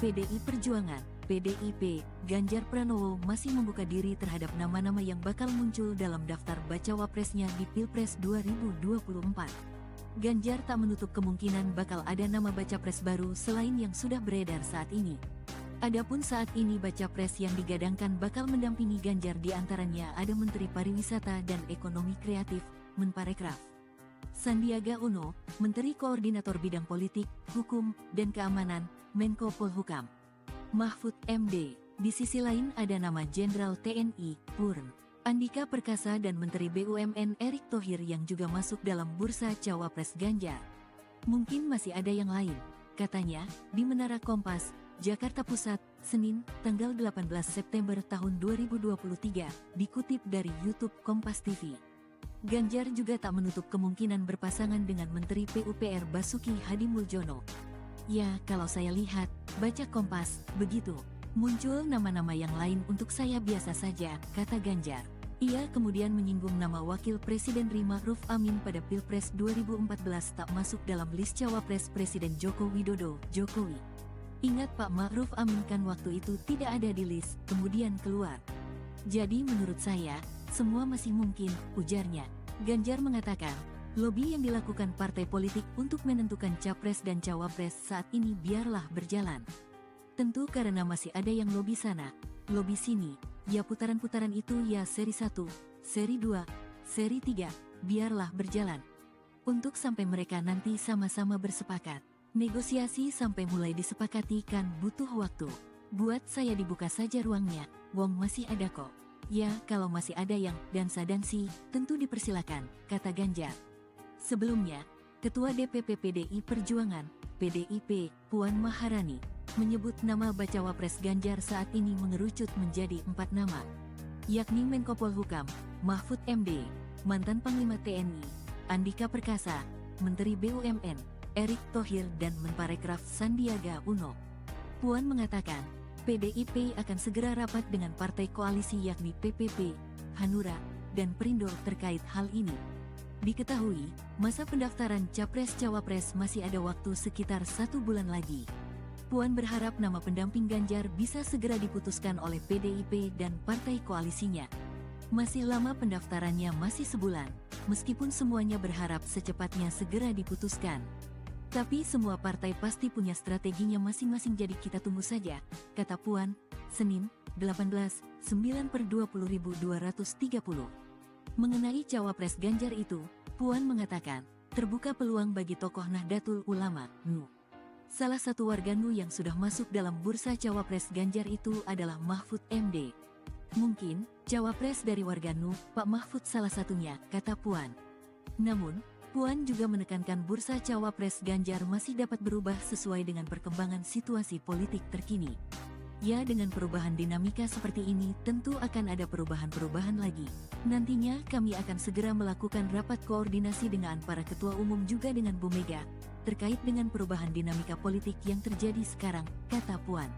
PDI Perjuangan, PDIP, Ganjar Pranowo masih membuka diri terhadap nama-nama yang bakal muncul dalam daftar bacawa presnya di Pilpres 2024. Ganjar tak menutup kemungkinan bakal ada nama baca pres baru selain yang sudah beredar saat ini. Adapun saat ini baca pres yang digadangkan bakal mendampingi Ganjar diantaranya ada Menteri Pariwisata dan Ekonomi Kreatif, Menparekraf, Sandiaga Uno, Menteri Koordinator Bidang Politik, Hukum, dan Keamanan, Menko Polhukam, Mahfud MD. Di sisi lain ada nama Jenderal TNI, Purn Andika Perkasa dan Menteri BUMN Erick Thohir yang juga masuk dalam bursa cawapres Ganjar. Mungkin masih ada yang lain, katanya, di Menara Kompas, Jakarta Pusat, Senin, tanggal 18 September tahun 2023, dikutip dari YouTube Kompas TV. Ganjar juga tak menutup kemungkinan berpasangan dengan Menteri PUPR Basuki Hadimuljono. Ya, kalau saya lihat, baca Kompas, begitu. Muncul nama-nama yang lain untuk saya biasa saja, kata Ganjar. Ia kemudian menyinggung nama Wakil Presiden Ma'ruf Amin pada Pilpres 2014 tak masuk dalam list cawapres Presiden Joko Widodo, Jokowi. Ingat Pak Ma'ruf Amin kan waktu itu tidak ada di list, kemudian keluar. Jadi menurut saya, semua masih mungkin, ujarnya. Ganjar mengatakan, lobi yang dilakukan partai politik untuk menentukan capres dan cawapres saat ini biarlah berjalan. Tentu karena masih ada yang lobi sana, lobi sini, ya putaran-putaran itu ya seri 1, seri 2, seri 3, biarlah berjalan. Untuk sampai mereka nanti sama-sama bersepakat. Negosiasi sampai mulai disepakati kan butuh waktu. Buat saya dibuka saja ruangnya, wong masih ada kok. Ya kalau masih ada yang dansa-dansi, tentu dipersilakan, kata Ganjar. Sebelumnya, Ketua DPP PDI Perjuangan, PDIP, Puan Maharani, menyebut nama bacawa pres Ganjar saat ini mengerucut menjadi 4 nama, yakni Menko Polhukam, Mahfud MD, mantan Panglima TNI, Andika Perkasa, Menteri BUMN, Erick Thohir dan Menparekraf Sandiaga Uno. Puan mengatakan, PDIP akan segera rapat dengan partai koalisi yakni PPP, Hanura, dan Perindo terkait hal ini. Diketahui, masa pendaftaran Capres-Cawapres masih ada waktu sekitar 1 bulan lagi. Puan berharap nama pendamping Ganjar bisa segera diputuskan oleh PDIP dan partai koalisinya. Masih lama pendaftarannya masih sebulan, meskipun semuanya berharap secepatnya segera diputuskan. Tapi semua partai pasti punya strateginya masing-masing jadi kita tunggu saja, kata Puan, Senin, 18/9/20.230. Mengenai cawapres Ganjar itu, Puan mengatakan, terbuka peluang bagi tokoh Nahdlatul Ulama, NU. Salah satu warga NU yang sudah masuk dalam bursa cawapres Ganjar itu adalah Mahfud MD. Mungkin, cawapres dari warga NU, Pak Mahfud salah satunya, kata Puan. Namun, Puan juga menekankan bursa cawapres Ganjar masih dapat berubah sesuai dengan perkembangan situasi politik terkini. Ya dengan perubahan dinamika seperti ini tentu akan ada perubahan-perubahan lagi. Nantinya kami akan segera melakukan rapat koordinasi dengan para ketua umum juga dengan Bu Mega, terkait dengan perubahan dinamika politik yang terjadi sekarang, kata Puan.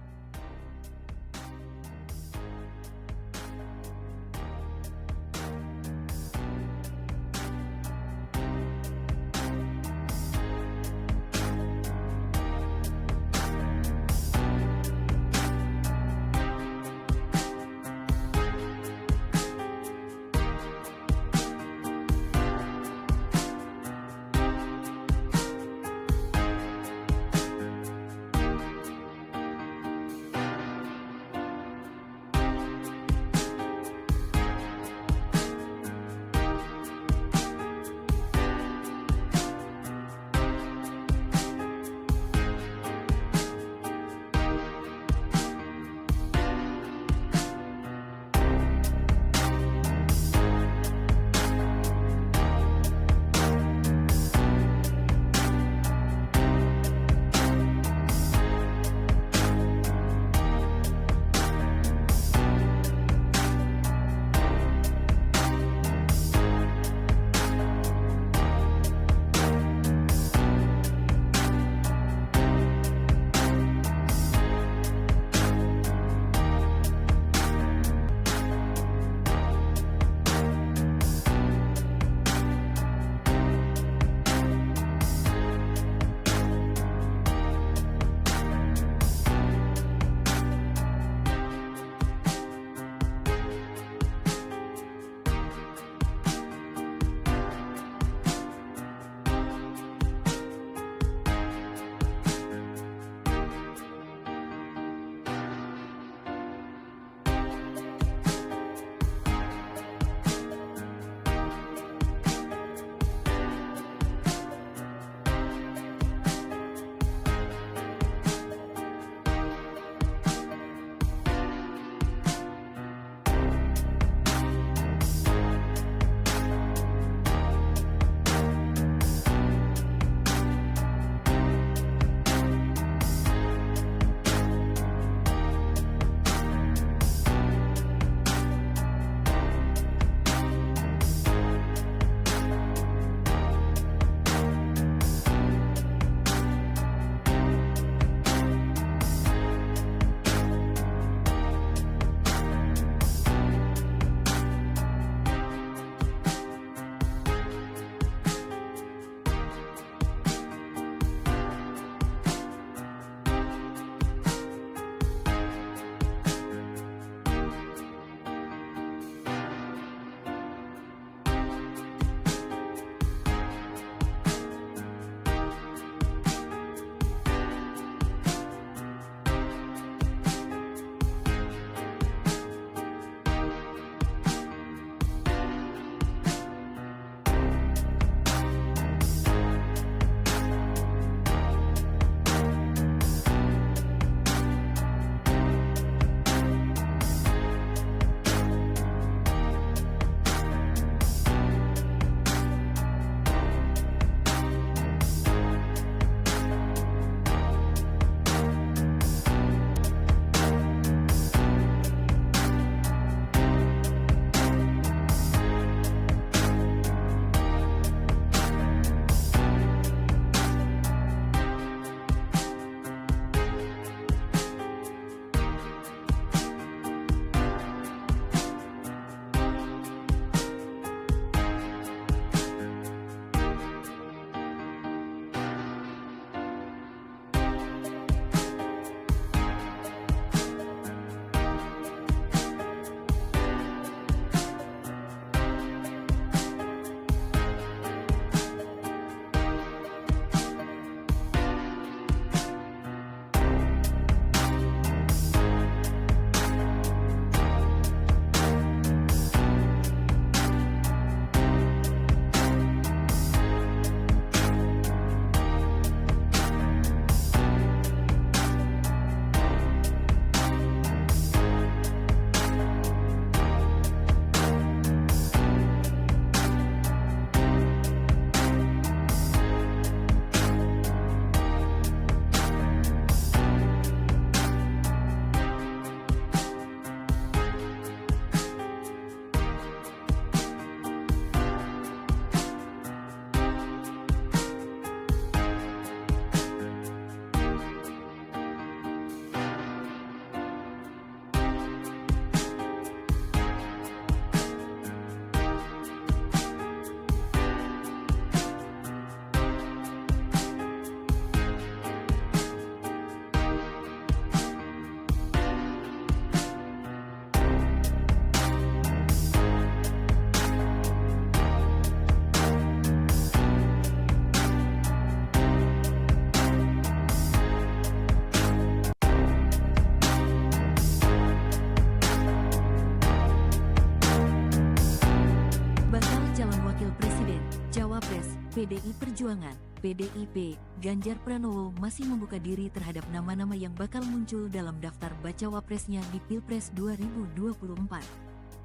PDI Perjuangan, PDIP, Ganjar Pranowo masih membuka diri terhadap nama-nama yang bakal muncul dalam daftar bacawa presnya di Pilpres 2024.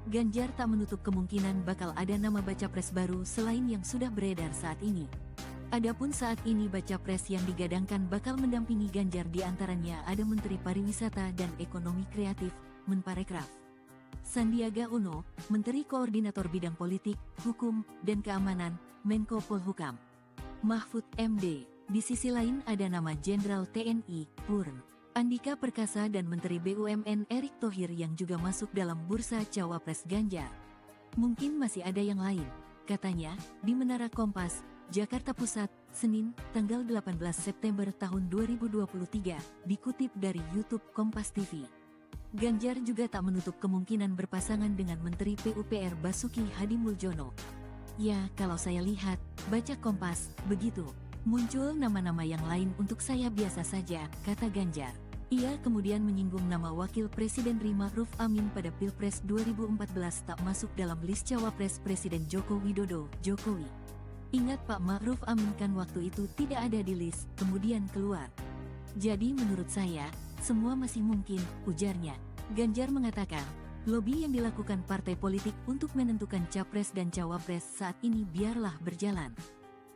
Ganjar tak menutup kemungkinan bakal ada nama baca pres baru selain yang sudah beredar saat ini. Adapun saat ini baca pres yang digadangkan bakal mendampingi Ganjar diantaranya ada Menteri Pariwisata dan Ekonomi Kreatif, Menparekraf, Sandiaga Uno, Menteri Koordinator Bidang Politik, Hukum, dan Keamanan, Menko Polhukam, Mahfud MD. Di sisi lain ada nama Jenderal TNI, Purn Andika Perkasa dan Menteri BUMN Erick Thohir yang juga masuk dalam bursa cawapres Ganjar. Mungkin masih ada yang lain, katanya, di Menara Kompas, Jakarta Pusat, Senin, tanggal 18 September tahun 2023, dikutip dari YouTube Kompas TV. Ganjar juga tak menutup kemungkinan berpasangan dengan Menteri PUPR Basuki Hadimuljono. Ya, kalau saya lihat, baca Kompas, begitu. Muncul nama-nama yang lain untuk saya biasa saja, kata Ganjar. Ia kemudian menyinggung nama Wakil Presiden Ma'ruf Amin pada Pilpres 2014 tak masuk dalam list cawapres Presiden Joko Widodo, Jokowi. Ingat Pak Ma'ruf Amin kan waktu itu tidak ada di list, kemudian keluar. Jadi menurut saya, semua masih mungkin, ujarnya. Ganjar mengatakan, lobi yang dilakukan partai politik untuk menentukan capres dan cawapres saat ini biarlah berjalan.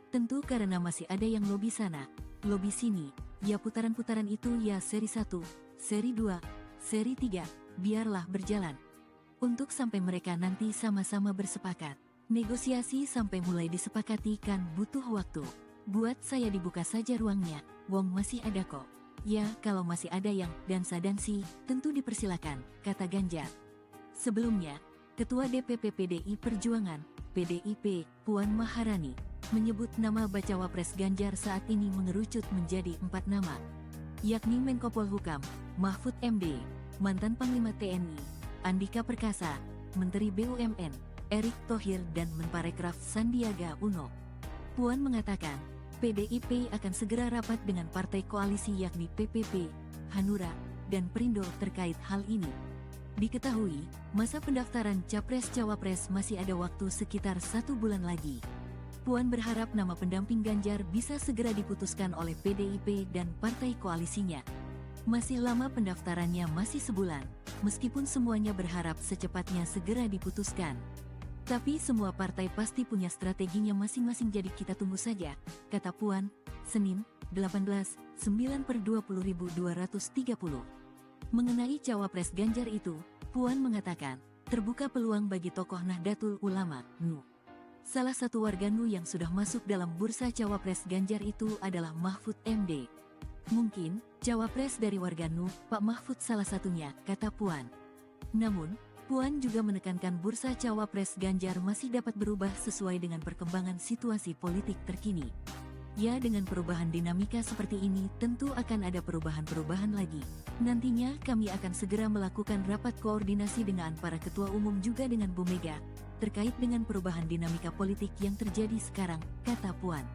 Tentu karena masih ada yang lobi sana, lobi sini, ya putaran-putaran itu ya seri 1, seri 2, seri 3, biarlah berjalan. Untuk sampai mereka nanti sama-sama bersepakat. Negosiasi sampai mulai disepakati kan butuh waktu. Buat saya dibuka saja ruangnya, wong masih ada kok. Ya kalau masih ada yang dansa-dansi, tentu dipersilakan, kata Ganjar. Sebelumnya, Ketua DPP PDI Perjuangan, PDIP, Puan Maharani, menyebut nama bacawa pres Ganjar saat ini mengerucut menjadi 4 nama, yakni Menko Polhukam, Mahfud MD, mantan Panglima TNI, Andika Perkasa, Menteri BUMN, Erick Thohir dan Menparekraf Sandiaga Uno. Puan mengatakan, PDIP akan segera rapat dengan partai koalisi yakni PPP, Hanura, dan Perindo terkait hal ini. Diketahui, masa pendaftaran Capres-Cawapres masih ada waktu sekitar 1 bulan lagi. Puan berharap nama pendamping Ganjar bisa segera diputuskan oleh PDIP dan partai koalisinya. Masih lama pendaftarannya masih sebulan, meskipun semuanya berharap secepatnya segera diputuskan. Tapi semua partai pasti punya strateginya masing-masing jadi kita tunggu saja, kata Puan, Senin, 18/9/20.230. Mengenai cawapres Ganjar itu, Puan mengatakan, terbuka peluang bagi tokoh Nahdlatul Ulama, NU. Salah satu warga NU yang sudah masuk dalam bursa cawapres Ganjar itu adalah Mahfud MD. Mungkin, cawapres dari warga NU, Pak Mahfud salah satunya, kata Puan. Namun, Puan juga menekankan bursa cawapres Ganjar masih dapat berubah sesuai dengan perkembangan situasi politik terkini. Ya dengan perubahan dinamika seperti ini tentu akan ada perubahan-perubahan lagi. Nantinya kami akan segera melakukan rapat koordinasi dengan para ketua umum juga dengan Bu Mega, terkait dengan perubahan dinamika politik yang terjadi sekarang, kata Puan.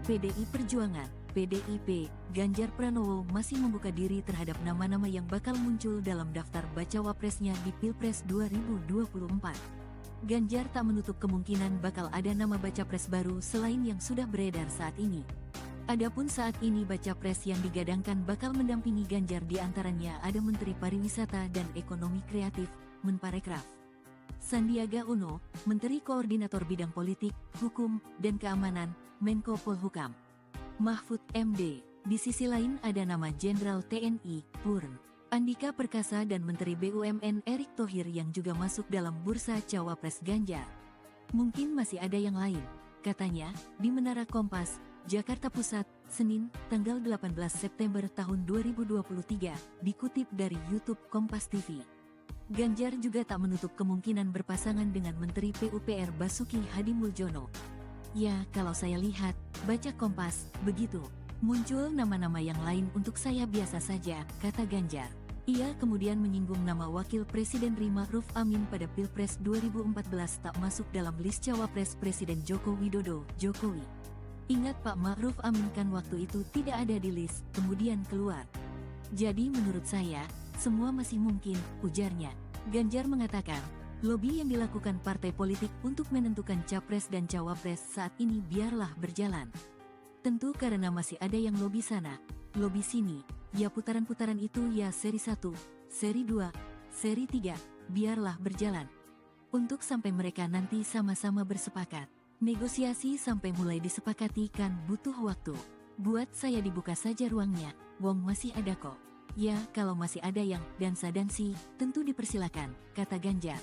PDI Perjuangan, PDIP, Ganjar Pranowo masih membuka diri terhadap nama-nama yang bakal muncul dalam daftar bacawa presnya di Pilpres 2024. Ganjar tak menutup kemungkinan bakal ada nama baca pres baru selain yang sudah beredar saat ini. Adapun saat ini baca pres yang digadangkan bakal mendampingi Ganjar diantaranya ada Menteri Pariwisata dan Ekonomi Kreatif, Menparekraf. Sandiaga Uno, Menteri Koordinator Bidang Politik, Hukum, dan Keamanan, Menko Polhukam. Mahfud MD. Di sisi lain ada nama Jenderal TNI, Purn Andika Perkasa dan Menteri BUMN Erick Thohir yang juga masuk dalam bursa cawapres Ganjar. Mungkin masih ada yang lain, katanya, di Menara Kompas, Jakarta Pusat, Senin, tanggal 18 September tahun 2023, dikutip dari YouTube Kompas TV. Ganjar juga tak menutup kemungkinan berpasangan dengan Menteri PUPR Basuki Hadimuljono. Ya, kalau saya lihat, baca Kompas, begitu. Muncul nama-nama yang lain untuk saya biasa saja, kata Ganjar. Ia kemudian menyinggung nama Wakil Presiden Ma'ruf Amin pada Pilpres 2014 tak masuk dalam list cawapres Presiden Joko Widodo, Jokowi. Ingat Pak Ma'ruf Amin kan waktu itu tidak ada di list, kemudian keluar. Jadi menurut saya, semua masih mungkin, ujarnya. Ganjar mengatakan, lobi yang dilakukan partai politik untuk menentukan capres dan cawapres saat ini biarlah berjalan. Tentu karena masih ada yang lobi sana, lobi sini, ya putaran-putaran itu ya seri 1, seri 2, seri 3, biarlah berjalan. Untuk sampai mereka nanti sama-sama bersepakat. Negosiasi sampai mulai disepakati kan butuh waktu. Buat saya dibuka saja ruangnya, wong masih ada kok. Ya, kalau masih ada yang dansa-dansi, tentu dipersilakan, kata Ganjar.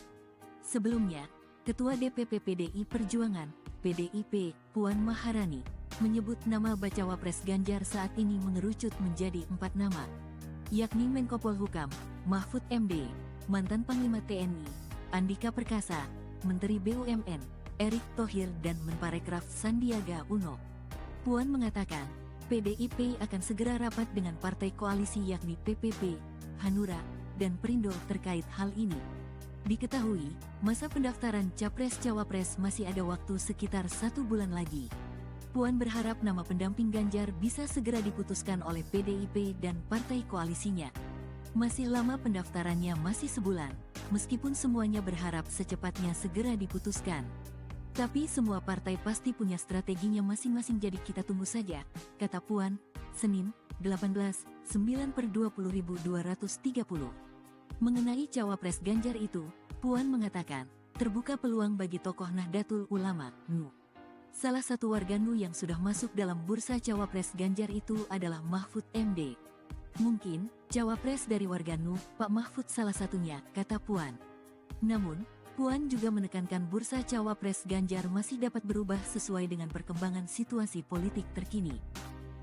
Sebelumnya, Ketua DPP PDI Perjuangan, PDIP, Puan Maharani, menyebut nama bacawa pres Ganjar saat ini mengerucut menjadi 4 nama, yakni Menko Polhukam, Mahfud MD, mantan Panglima TNI, Andika Perkasa, Menteri BUMN, Erick Thohir dan Menparekraf Sandiaga Uno. Puan mengatakan, PDIP akan segera rapat dengan partai koalisi yakni PPP, Hanura, dan Perindo terkait hal ini. Diketahui, masa pendaftaran Capres-Cawapres masih ada waktu sekitar 1 bulan lagi. Puan berharap nama pendamping Ganjar bisa segera diputuskan oleh PDIP dan partai koalisinya. Masih lama pendaftarannya masih sebulan, meskipun semuanya berharap secepatnya segera diputuskan. Tapi semua partai pasti punya strateginya masing-masing jadi kita tunggu saja, kata Puan, Senin, 18/9/20.230. Mengenai cawapres Ganjar itu, Puan mengatakan, terbuka peluang bagi tokoh Nahdlatul Ulama, NU. Salah satu warga NU yang sudah masuk dalam bursa cawapres Ganjar itu adalah Mahfud MD. Mungkin, cawapres dari warga NU, Pak Mahfud salah satunya, kata Puan. Namun, Puan juga menekankan bursa cawapres Ganjar masih dapat berubah sesuai dengan perkembangan situasi politik terkini.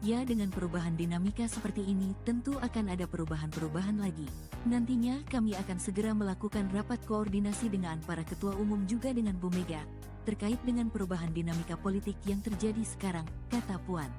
Ya, dengan perubahan dinamika seperti ini tentu akan ada perubahan-perubahan lagi. Nantinya kami akan segera melakukan rapat koordinasi dengan para ketua umum juga dengan Bu Mega, terkait dengan perubahan dinamika politik yang terjadi sekarang, kata Puan.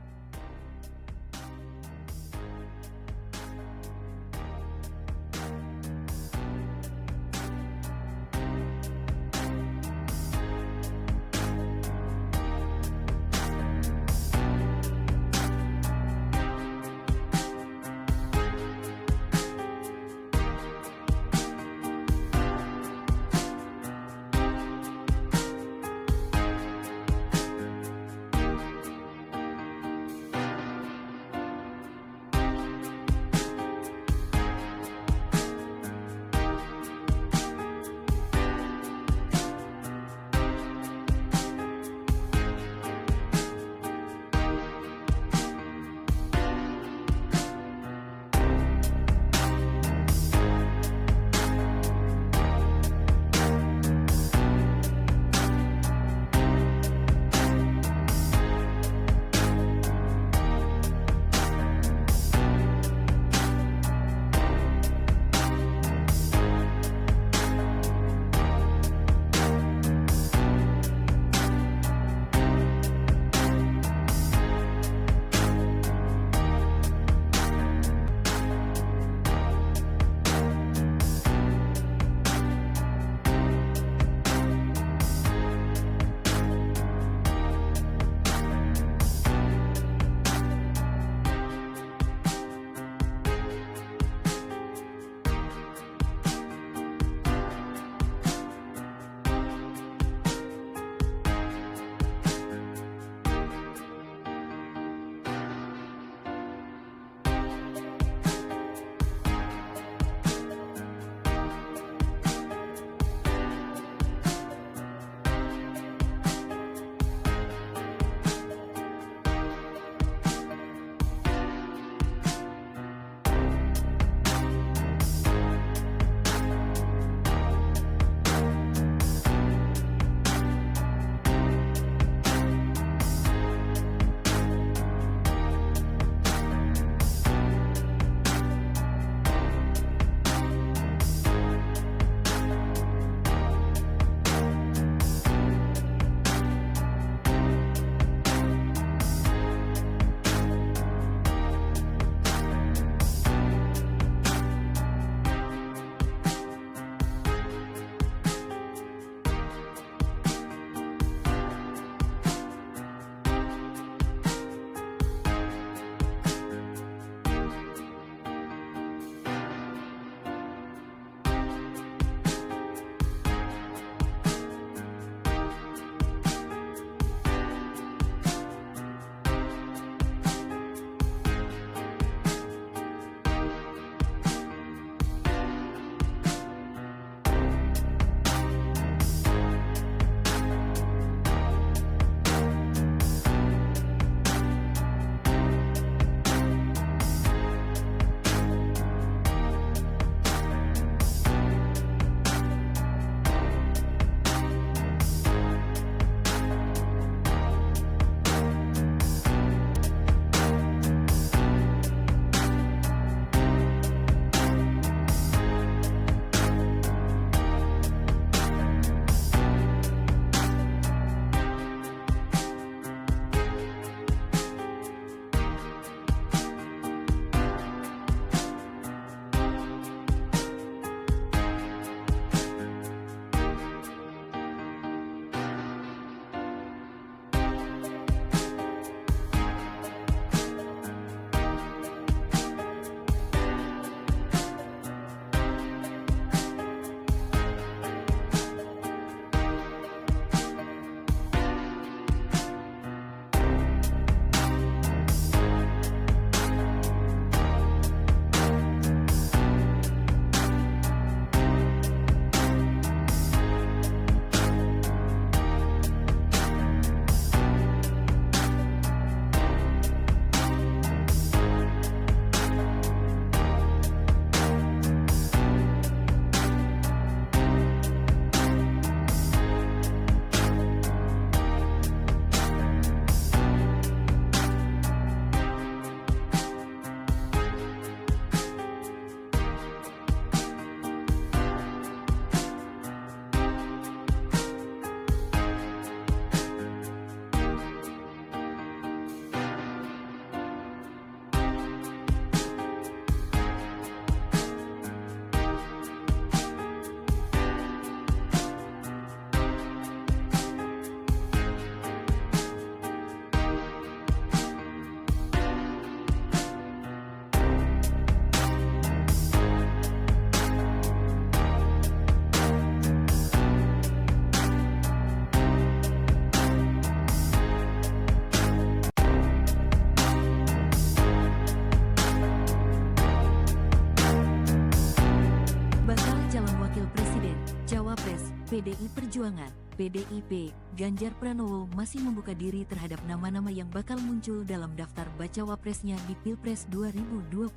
PDI Perjuangan, PDIP, Ganjar Pranowo masih membuka diri terhadap nama-nama yang bakal muncul dalam daftar bacawa presnya di Pilpres 2024.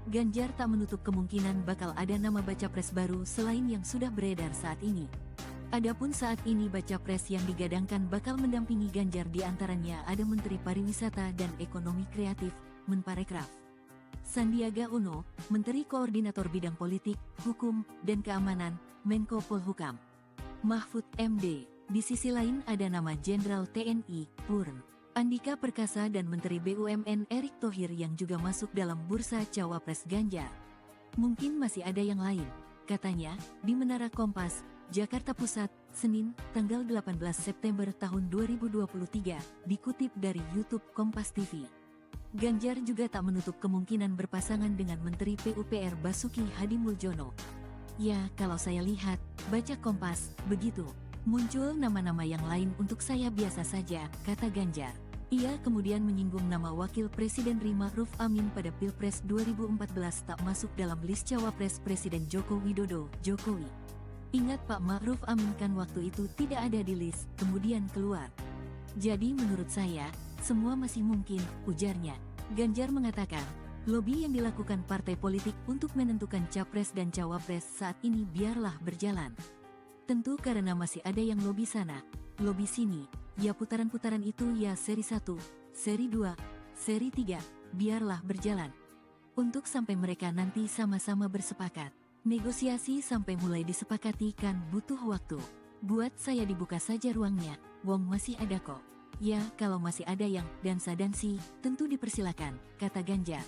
Ganjar tak menutup kemungkinan bakal ada nama baca pres baru selain yang sudah beredar saat ini. Adapun saat ini baca pres yang digadangkan bakal mendampingi Ganjar diantaranya ada Menteri Pariwisata dan Ekonomi Kreatif, Menparekraf, Sandiaga Uno, Menteri Koordinator Bidang Politik, Hukum, dan Keamanan, Menko Polhukam, Mahfud MD. Di sisi lain ada nama Jenderal TNI, Purn Andika Perkasa dan Menteri BUMN Erick Thohir yang juga masuk dalam bursa cawapres Ganjar. Mungkin masih ada yang lain, katanya, di Menara Kompas, Jakarta Pusat, Senin, tanggal 18 September tahun 2023, dikutip dari YouTube Kompas TV. Ganjar juga tak menutup kemungkinan berpasangan dengan Menteri PUPR Basuki Hadimuljono. Ya, kalau saya lihat, baca Kompas, begitu. Muncul nama-nama yang lain untuk saya biasa saja, kata Ganjar. Ia kemudian menyinggung nama Wakil Presiden Ma'ruf Amin pada Pilpres 2014 tak masuk dalam list cawapres Presiden Joko Widodo, Jokowi. Ingat Pak Ma'ruf Amin kan waktu itu tidak ada di list, kemudian keluar. Jadi menurut saya, semua masih mungkin, ujarnya. Ganjar mengatakan, lobi yang dilakukan partai politik untuk menentukan capres dan cawapres saat ini biarlah berjalan. Tentu karena masih ada yang lobi sana, lobi sini, ya putaran-putaran itu ya seri 1, seri 2, seri 3, biarlah berjalan. Untuk sampai mereka nanti sama-sama bersepakat. Negosiasi sampai mulai disepakati kan butuh waktu. Buat saya dibuka saja ruangnya, wong masih ada kok. Ya, kalau masih ada yang dansa-dansi, tentu dipersilakan, kata Ganjar.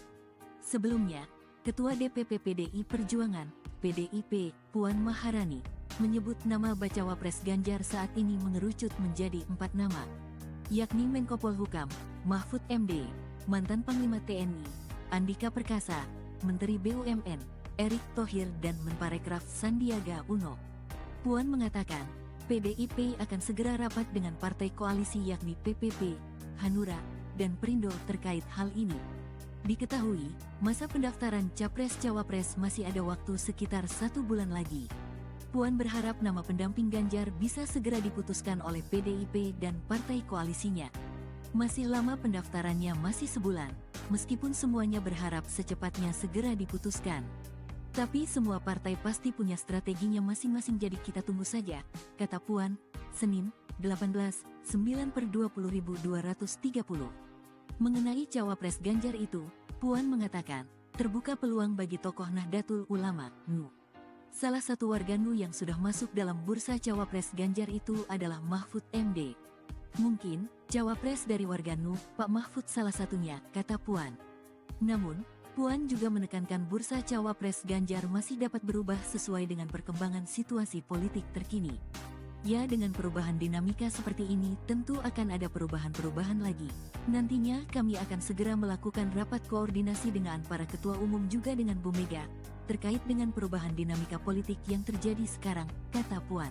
Sebelumnya, Ketua DPP PDI Perjuangan, PDIP, Puan Maharani, menyebut nama bacawa pres Ganjar saat ini mengerucut menjadi 4 nama, yakni Menko Polhukam, Mahfud MD, mantan Panglima TNI, Andika Perkasa, Menteri BUMN, Erick Thohir dan Menparekraf Sandiaga Uno. Puan mengatakan, PDIP akan segera rapat dengan partai koalisi yakni PPP, Hanura, dan Perindo terkait hal ini. Diketahui, masa pendaftaran Capres-Cawapres masih ada waktu sekitar 1 bulan lagi. Puan berharap nama pendamping Ganjar bisa segera diputuskan oleh PDIP dan partai koalisinya. Masih lama pendaftarannya masih sebulan, meskipun semuanya berharap secepatnya segera diputuskan. Tapi semua partai pasti punya strateginya masing-masing jadi kita tunggu saja, kata Puan, Senin, 18/9/20.230. Mengenai cawapres Ganjar itu, Puan mengatakan, terbuka peluang bagi tokoh Nahdlatul Ulama, NU. Salah satu warga NU yang sudah masuk dalam bursa cawapres Ganjar itu adalah Mahfud MD. Mungkin, cawapres dari warga NU, Pak Mahfud salah satunya, kata Puan. Namun, Puan juga menekankan bursa cawapres Ganjar masih dapat berubah sesuai dengan perkembangan situasi politik terkini. Ya, dengan perubahan dinamika seperti ini tentu akan ada perubahan-perubahan lagi. Nantinya kami akan segera melakukan rapat koordinasi dengan para ketua umum juga dengan Bu Mega, terkait dengan perubahan dinamika politik yang terjadi sekarang, kata Puan.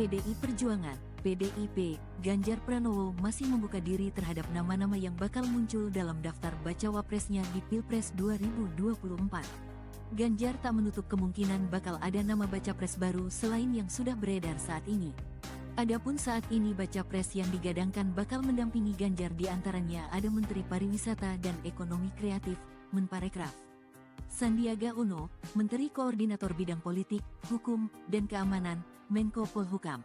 PDI Perjuangan, PDIP, Ganjar Pranowo masih membuka diri terhadap nama-nama yang bakal muncul dalam daftar bacawa presnya di Pilpres 2024. Ganjar tak menutup kemungkinan bakal ada nama baca pres baru selain yang sudah beredar saat ini. Adapun saat ini baca pres yang digadangkan bakal mendampingi Ganjar diantaranya ada Menteri Pariwisata dan Ekonomi Kreatif, Menparekraf, Sandiaga Uno, Menteri Koordinator Bidang Politik, Hukum, dan Keamanan, Menko Polhukam,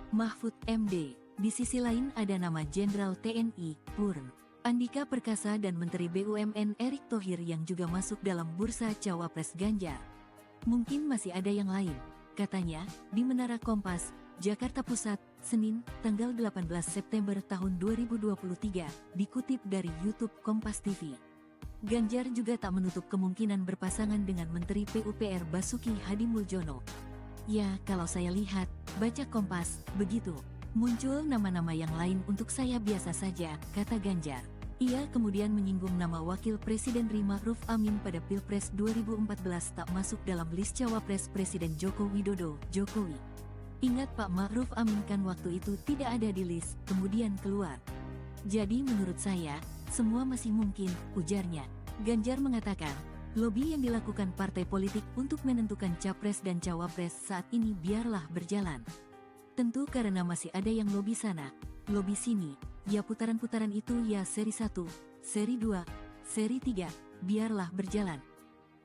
Mahfud MD. Di sisi lain ada nama Jenderal TNI, Purn Andika Perkasa dan Menteri BUMN Erick Thohir yang juga masuk dalam bursa cawapres Ganjar. Mungkin masih ada yang lain, katanya, di Menara Kompas, Jakarta Pusat, Senin, tanggal 18 September tahun 2023, dikutip dari YouTube Kompas TV. Ganjar juga tak menutup kemungkinan berpasangan dengan Menteri PUPR Basuki Hadimuljono. Ya, kalau saya lihat, baca Kompas, begitu. Muncul nama-nama yang lain untuk saya biasa saja, kata Ganjar. Ia kemudian menyinggung nama Wakil Presiden Ma'ruf Amin pada Pilpres 2014 tak masuk dalam list cawapres Presiden Joko Widodo, Jokowi. Ingat Pak Ma'ruf Amin kan waktu itu tidak ada di list, kemudian keluar. Jadi menurut saya, semua masih mungkin, ujarnya. Ganjar mengatakan, lobi yang dilakukan partai politik untuk menentukan capres dan cawapres saat ini biarlah berjalan. Tentu karena masih ada yang lobi sana, lobi sini, ya putaran-putaran itu ya seri 1, seri 2, seri 3, biarlah berjalan.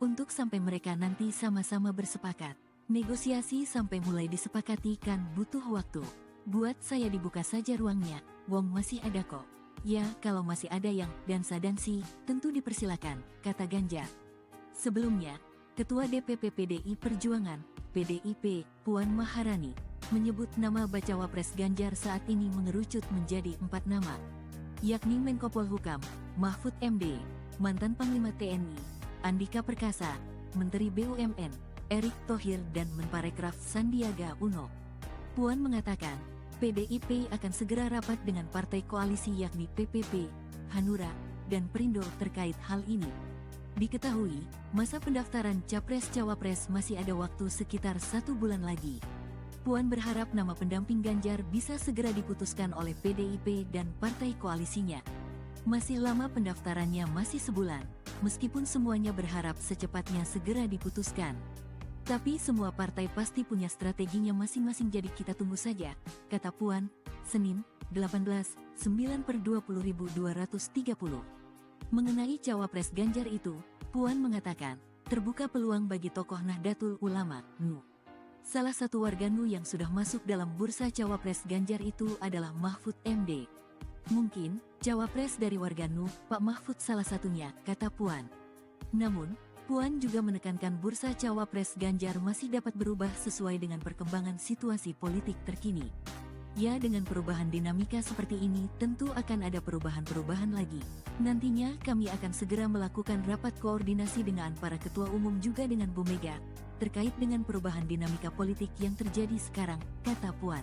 Untuk sampai mereka nanti sama-sama bersepakat. Negosiasi sampai mulai disepakati kan butuh waktu. Buat saya dibuka saja ruangnya, wong masih ada kok. Ya, kalau masih ada yang dansa-dansi, tentu dipersilakan, kata Ganjar. Sebelumnya, Ketua DPP PDI Perjuangan, PDIP, Puan Maharani, menyebut nama bacawa pres Ganjar saat ini mengerucut menjadi 4 nama, yakni Menko Polhukam, Mahfud MD, mantan Panglima TNI, Andika Perkasa, Menteri BUMN, Erick Thohir dan Menparekraf Sandiaga Uno. Puan mengatakan, PDIP akan segera rapat dengan partai koalisi yakni PPP, Hanura, dan Perindo terkait hal ini. Diketahui, masa pendaftaran Capres-Cawapres masih ada waktu sekitar 1 bulan lagi. Puan berharap nama pendamping Ganjar bisa segera diputuskan oleh PDIP dan partai koalisinya. Masih lama pendaftarannya masih sebulan, meskipun semuanya berharap secepatnya segera diputuskan. Tapi semua partai pasti punya strateginya masing-masing jadi kita tunggu saja, kata Puan, Senin, 18/9/20.230. Mengenai cawapres Ganjar itu, Puan mengatakan, terbuka peluang bagi tokoh Nahdlatul Ulama, NU. Salah satu warga NU yang sudah masuk dalam bursa cawapres Ganjar itu adalah Mahfud MD. Mungkin, cawapres dari warga NU, Pak Mahfud salah satunya, kata Puan. Namun, Puan juga menekankan bursa cawapres Ganjar masih dapat berubah sesuai dengan perkembangan situasi politik terkini. Ya, dengan perubahan dinamika seperti ini tentu akan ada perubahan-perubahan lagi. Nantinya kami akan segera melakukan rapat koordinasi dengan para ketua umum juga dengan Bu Mega, terkait dengan perubahan dinamika politik yang terjadi sekarang, kata Puan.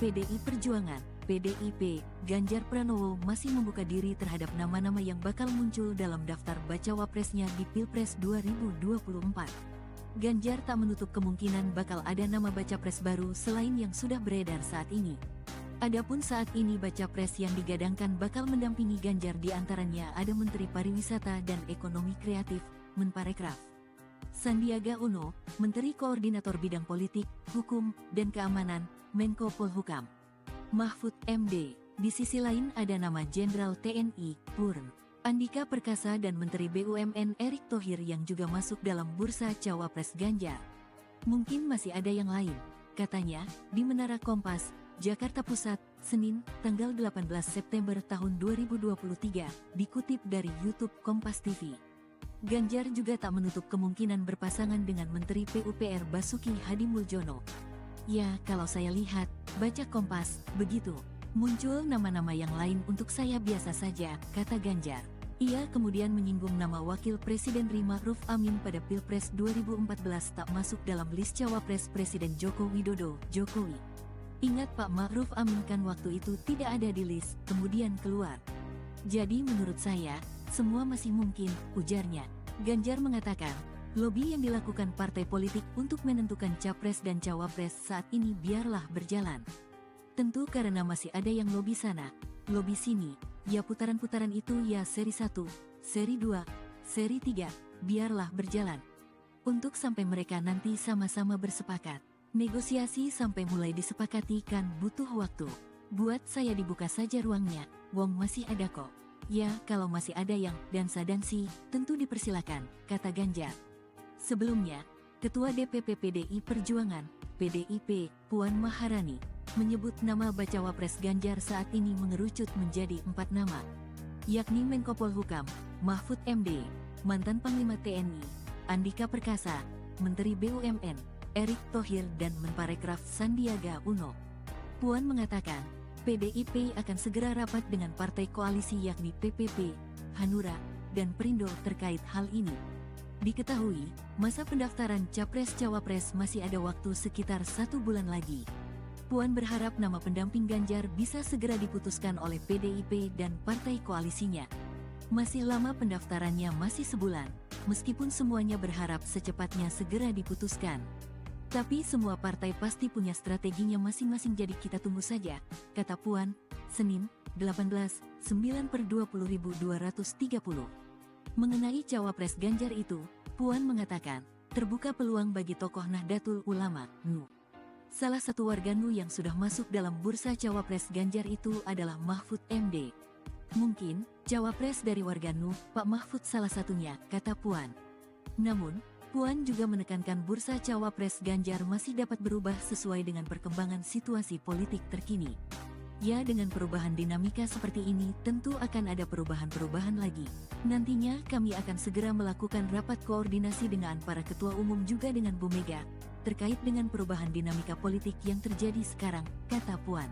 PDI Perjuangan, PDIP, Ganjar Pranowo masih membuka diri terhadap nama-nama yang bakal muncul dalam daftar bacawa presnya di Pilpres 2024. Ganjar tak menutup kemungkinan bakal ada nama baca pres baru selain yang sudah beredar saat ini. Adapun saat ini baca pres yang digadangkan bakal mendampingi Ganjar diantaranya ada Menteri Pariwisata dan Ekonomi Kreatif, Menparekraf, Sandiaga Uno, Menteri Koordinator Bidang Politik, Hukum, dan Keamanan, Menko Polhukam, Mahfud MD. Di sisi lain ada nama Jenderal TNI, Purn Andika Perkasa dan Menteri BUMN Erick Thohir yang juga masuk dalam bursa cawapres Ganjar. Mungkin masih ada yang lain, katanya, di Menara Kompas, Jakarta Pusat, Senin, tanggal 18 September tahun 2023, dikutip dari YouTube Kompas TV. Ganjar juga tak menutup kemungkinan berpasangan dengan Menteri PUPR Basuki Hadimuljono. Ya, kalau saya lihat, baca Kompas, begitu. Muncul nama-nama yang lain untuk saya biasa saja, kata Ganjar. Ia kemudian menyinggung nama Wakil Presiden Ma'ruf Amin pada Pilpres 2014 tak masuk dalam list cawapres Presiden Joko Widodo, Jokowi. Ingat Pak Ma'ruf Amin kan waktu itu tidak ada di list, kemudian keluar. Jadi menurut saya, semua masih mungkin, ujarnya. Ganjar mengatakan, lobi yang dilakukan partai politik untuk menentukan capres dan cawapres saat ini biarlah berjalan. Tentu karena masih ada yang lobi sana, lobi sini, ya putaran-putaran itu ya seri 1, seri 2, seri 3, biarlah berjalan. Untuk sampai mereka nanti sama-sama bersepakat. Negosiasi sampai mulai disepakati kan butuh waktu. Buat saya dibuka saja ruangnya, wong masih ada kok. Ya, kalau masih ada yang dansa-dansi, tentu dipersilakan, kata Ganjar. Sebelumnya, Ketua DPP PDI Perjuangan, PDIP, Puan Maharani, menyebut nama bacawa pres Ganjar saat ini mengerucut menjadi 4 nama, yakni Menko Polhukam, Mahfud MD, mantan Panglima TNI, Andika Perkasa, Menteri BUMN, Erick Thohir dan Menparekraf Sandiaga Uno. Puan mengatakan, PDIP akan segera rapat dengan partai koalisi yakni PPP, Hanura, dan Perindo terkait hal ini. Diketahui, masa pendaftaran Capres-Cawapres masih ada waktu sekitar 1 bulan lagi. Puan berharap nama pendamping Ganjar bisa segera diputuskan oleh PDIP dan partai koalisinya. Masih lama pendaftarannya masih sebulan, meskipun semuanya berharap secepatnya segera diputuskan. Tapi semua partai pasti punya strateginya masing-masing jadi kita tunggu saja, kata Puan, Senin, 18/9/20.230. Mengenai cawapres Ganjar itu, Puan mengatakan, terbuka peluang bagi tokoh Nahdlatul Ulama, NU. Salah satu warga NU yang sudah masuk dalam bursa cawapres Ganjar itu adalah Mahfud MD. Mungkin, cawapres dari warga NU, Pak Mahfud salah satunya, kata Puan. Namun, Puan juga menekankan bursa cawapres Ganjar masih dapat berubah sesuai dengan perkembangan situasi politik terkini. Ya, dengan perubahan dinamika seperti ini, tentu akan ada perubahan-perubahan lagi. Nantinya kami akan segera melakukan rapat koordinasi dengan para ketua umum juga dengan Bu Mega, terkait dengan perubahan dinamika politik yang terjadi sekarang, kata Puan.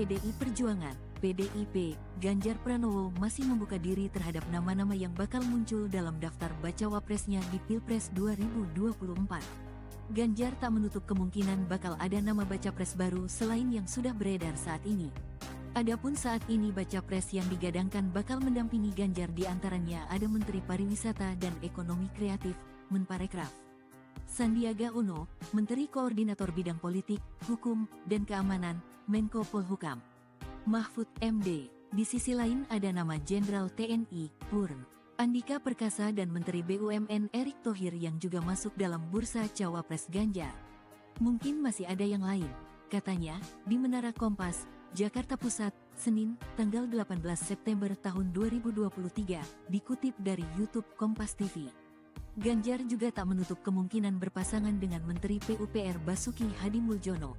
PDI Perjuangan, PDIP, Ganjar Pranowo masih membuka diri terhadap nama-nama yang bakal muncul dalam daftar bacawa presnya di Pilpres 2024. Ganjar tak menutup kemungkinan bakal ada nama baca pres baru selain yang sudah beredar saat ini. Adapun saat ini baca pres yang digadangkan bakal mendampingi Ganjar diantaranya ada Menteri Pariwisata dan Ekonomi Kreatif, Menparekraf, Sandiaga Uno, Menteri Koordinator Bidang Politik, Hukum, dan Keamanan, Menko Polhukam, Mahfud MD. Di sisi lain ada nama Jenderal TNI, Purn Andika Perkasa dan Menteri BUMN Erick Thohir yang juga masuk dalam bursa cawapres Ganjar. Mungkin masih ada yang lain, katanya, di Menara Kompas, Jakarta Pusat, Senin, tanggal 18 September tahun 2023, dikutip dari YouTube Kompas TV. Ganjar juga tak menutup kemungkinan berpasangan dengan Menteri PUPR Basuki Hadimuljono.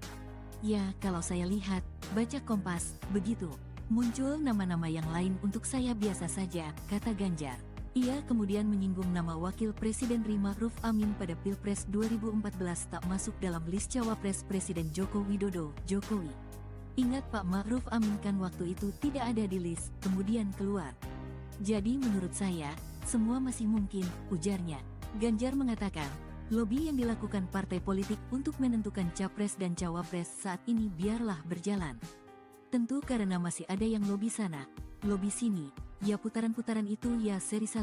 Ya, kalau saya lihat, baca Kompas, begitu. Muncul nama-nama yang lain untuk saya biasa saja, kata Ganjar. Ia kemudian menyinggung nama Wakil Presiden Ma'ruf Amin pada Pilpres 2014 tak masuk dalam list cawapres Presiden Joko Widodo, Jokowi. Ingat Pak Ma'ruf Amin kan waktu itu tidak ada di list, kemudian keluar. Jadi menurut saya, semua masih mungkin, ujarnya. Ganjar mengatakan, lobi yang dilakukan partai politik untuk menentukan capres dan cawapres saat ini biarlah berjalan. Tentu karena masih ada yang lobi sana, lobi sini, ya putaran-putaran itu ya seri 1,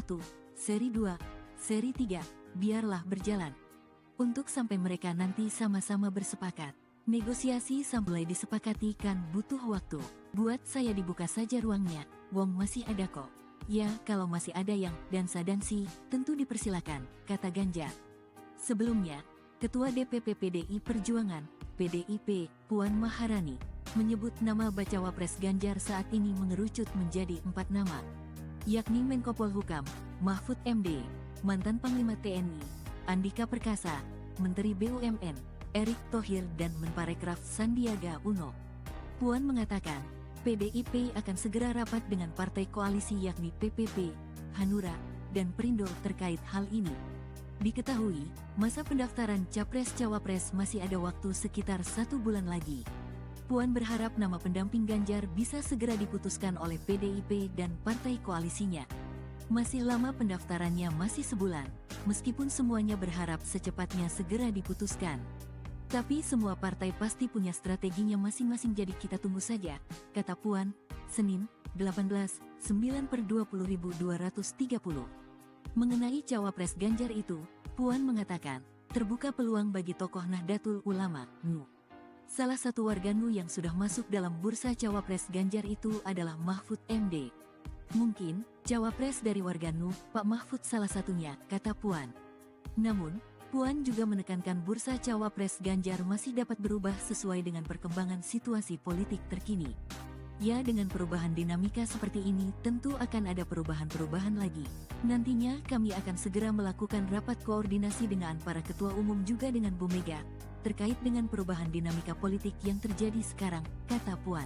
seri 2, seri 3, biarlah berjalan. Untuk sampai mereka nanti sama-sama bersepakat. Negosiasi sampai disepakati kan butuh waktu. Buat saya dibuka saja ruangnya, wong masih ada kok. Ya, kalau masih ada yang dansa-dansi, tentu dipersilakan, kata Ganjar. Sebelumnya, Ketua DPP PDI Perjuangan, PDIP, Puan Maharani, menyebut nama bacawa pres Ganjar saat ini mengerucut menjadi 4 nama, yakni Menko Polhukam, Mahfud MD, mantan Panglima TNI, Andika Perkasa, Menteri BUMN, Erick Thohir dan Menparekraf Sandiaga Uno. Puan mengatakan, PDIP akan segera rapat dengan partai koalisi yakni PPP, Hanura, dan Perindo terkait hal ini. Diketahui, masa pendaftaran Capres-Cawapres masih ada waktu sekitar 1 bulan lagi. Puan berharap nama pendamping Ganjar bisa segera diputuskan oleh PDIP dan partai koalisinya. Masih lama pendaftarannya masih sebulan, meskipun semuanya berharap secepatnya segera diputuskan. Tapi semua partai pasti punya strateginya masing-masing jadi kita tunggu saja, kata Puan, Senin, 18/9/20.230. Mengenai cawapres Ganjar itu, Puan mengatakan, terbuka peluang bagi tokoh Nahdlatul Ulama, NU. Salah satu warga NU yang sudah masuk dalam bursa cawapres Ganjar itu adalah Mahfud MD. Mungkin, cawapres dari warga NU, Pak Mahfud salah satunya, kata Puan. Namun, Puan juga menekankan bursa cawapres Ganjar masih dapat berubah sesuai dengan perkembangan situasi politik terkini. Ya, dengan perubahan dinamika seperti ini tentu akan ada perubahan-perubahan lagi. Nantinya kami akan segera melakukan rapat koordinasi dengan para ketua umum juga dengan Bu Mega, terkait dengan perubahan dinamika politik yang terjadi sekarang, kata Puan.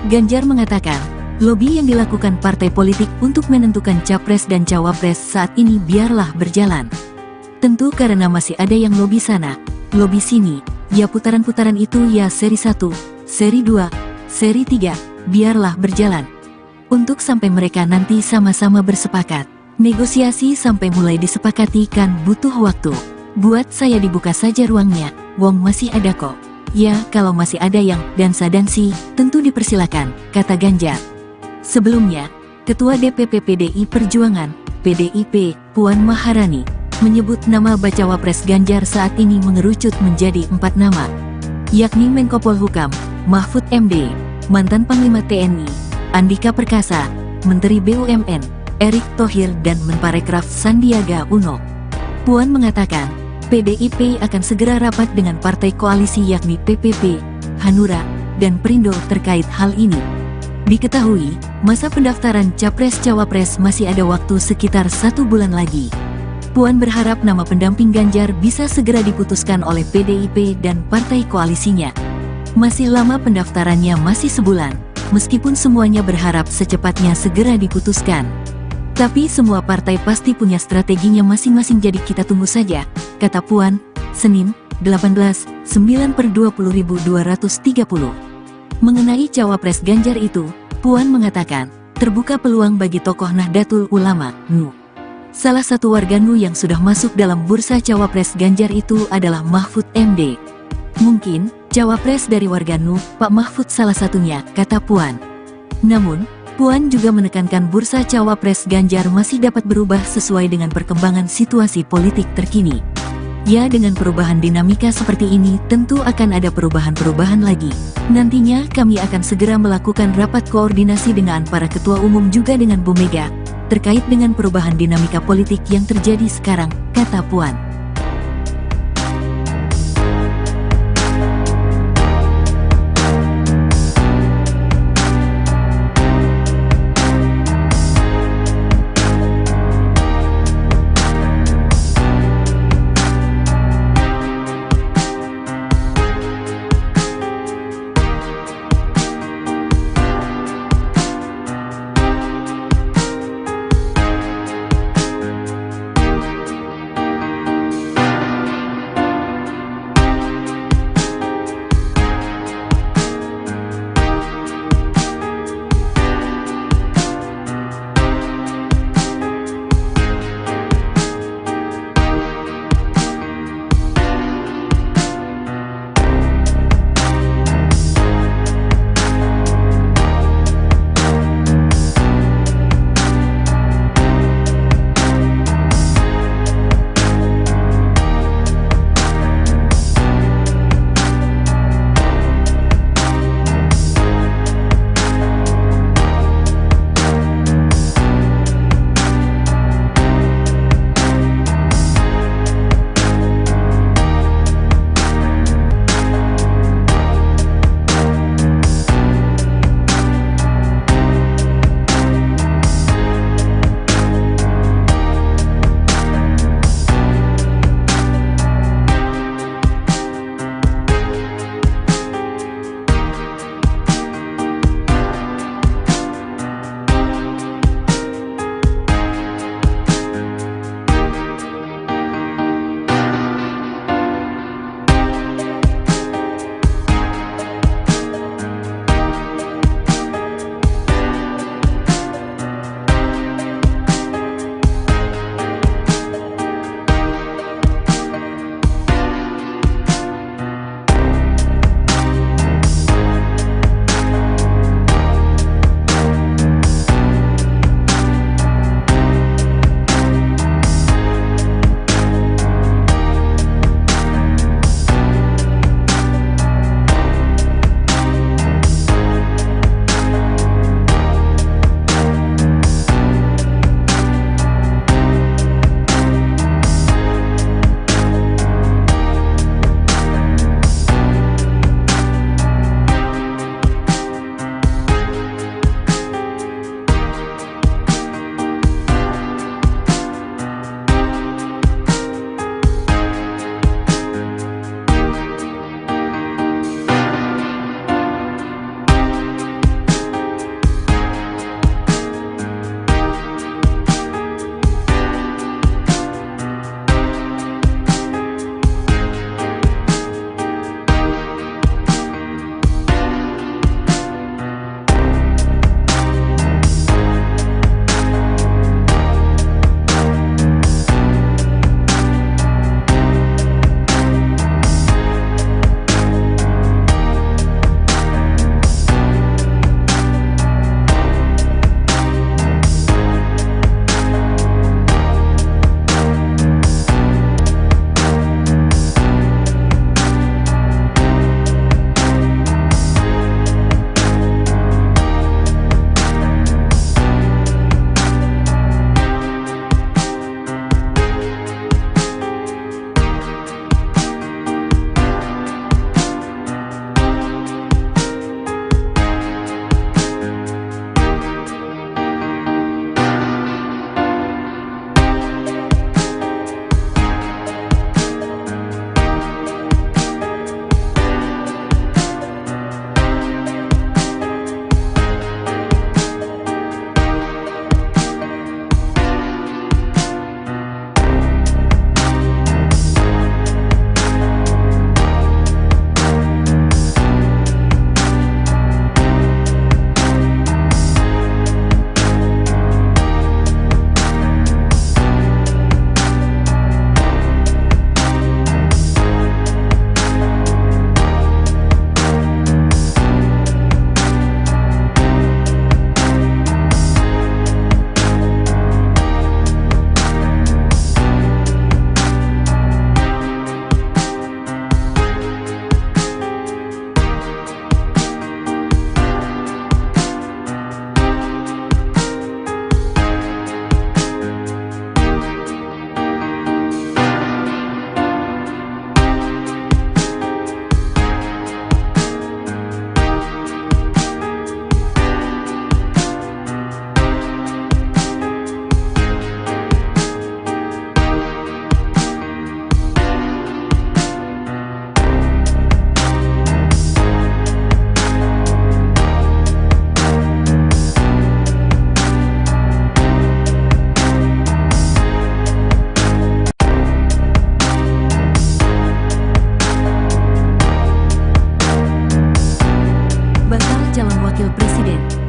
Ganjar mengatakan, lobi yang dilakukan partai politik untuk menentukan capres dan cawapres saat ini biarlah berjalan. Tentu karena masih ada yang lobi sana, lobi sini, ya putaran-putaran itu ya seri 1, seri 2, seri 3, biarlah berjalan. Untuk sampai mereka nanti sama-sama bersepakat. Negosiasi sampai mulai disepakati kan butuh waktu. Buat saya dibuka saja ruangnya, wong masih ada kok. Ya, kalau masih ada yang dansa-dansi, tentu dipersilakan, kata Ganjar. Sebelumnya, Ketua DPP PDI Perjuangan, PDIP, Puan Maharani, menyebut nama bacawa pres Ganjar saat ini mengerucut menjadi 4 nama, yakni Menko Polhukam, Mahfud MD, mantan Panglima TNI, Andika Perkasa, Menteri BUMN, Erick Thohir dan Menparekraf Sandiaga Uno. Puan mengatakan, PDIP akan segera rapat dengan partai koalisi yakni PPP, Hanura, dan Perindo terkait hal ini. Diketahui, masa pendaftaran Capres-Cawapres masih ada waktu sekitar 1 bulan lagi. Puan berharap nama pendamping Ganjar bisa segera diputuskan oleh PDIP dan partai koalisinya. Masih lama pendaftarannya masih sebulan, meskipun semuanya berharap secepatnya segera diputuskan. Tapi semua partai pasti punya strateginya masing-masing, jadi kita tunggu saja, kata Puan, Senin, 18/9/20.230. Mengenai cawapres Ganjar itu, Puan mengatakan, terbuka peluang bagi tokoh Nahdlatul Ulama, NU. Salah satu warga NU yang sudah masuk dalam bursa cawapres Ganjar itu adalah Mahfud MD. Mungkin, cawapres dari warga NU, Pak Mahfud salah satunya, kata Puan. Namun, Puan juga menekankan bursa cawapres Ganjar masih dapat berubah sesuai dengan perkembangan situasi politik terkini. Ya, dengan perubahan dinamika seperti ini tentu akan ada perubahan-perubahan lagi. Nantinya kami akan segera melakukan rapat koordinasi dengan para ketua umum juga dengan Bu Mega, terkait dengan perubahan dinamika politik yang terjadi sekarang, kata Puan.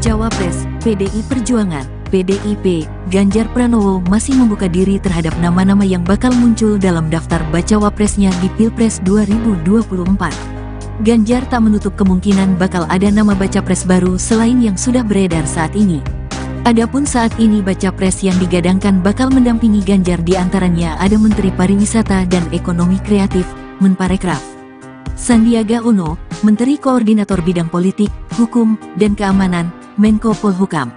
Cawapres, PDI Perjuangan, PDIP, Ganjar Pranowo masih membuka diri terhadap nama-nama yang bakal muncul dalam daftar bacawa presnya di Pilpres 2024. Ganjar tak menutup kemungkinan bakal ada nama baca pres baru selain yang sudah beredar saat ini. Adapun saat ini baca pres yang digadangkan bakal mendampingi Ganjar diantaranya ada Menteri Pariwisata dan Ekonomi Kreatif, Menparekraf, Sandiaga Uno, Menteri Koordinator Bidang Politik, Hukum, dan Keamanan, Menko Polhukam,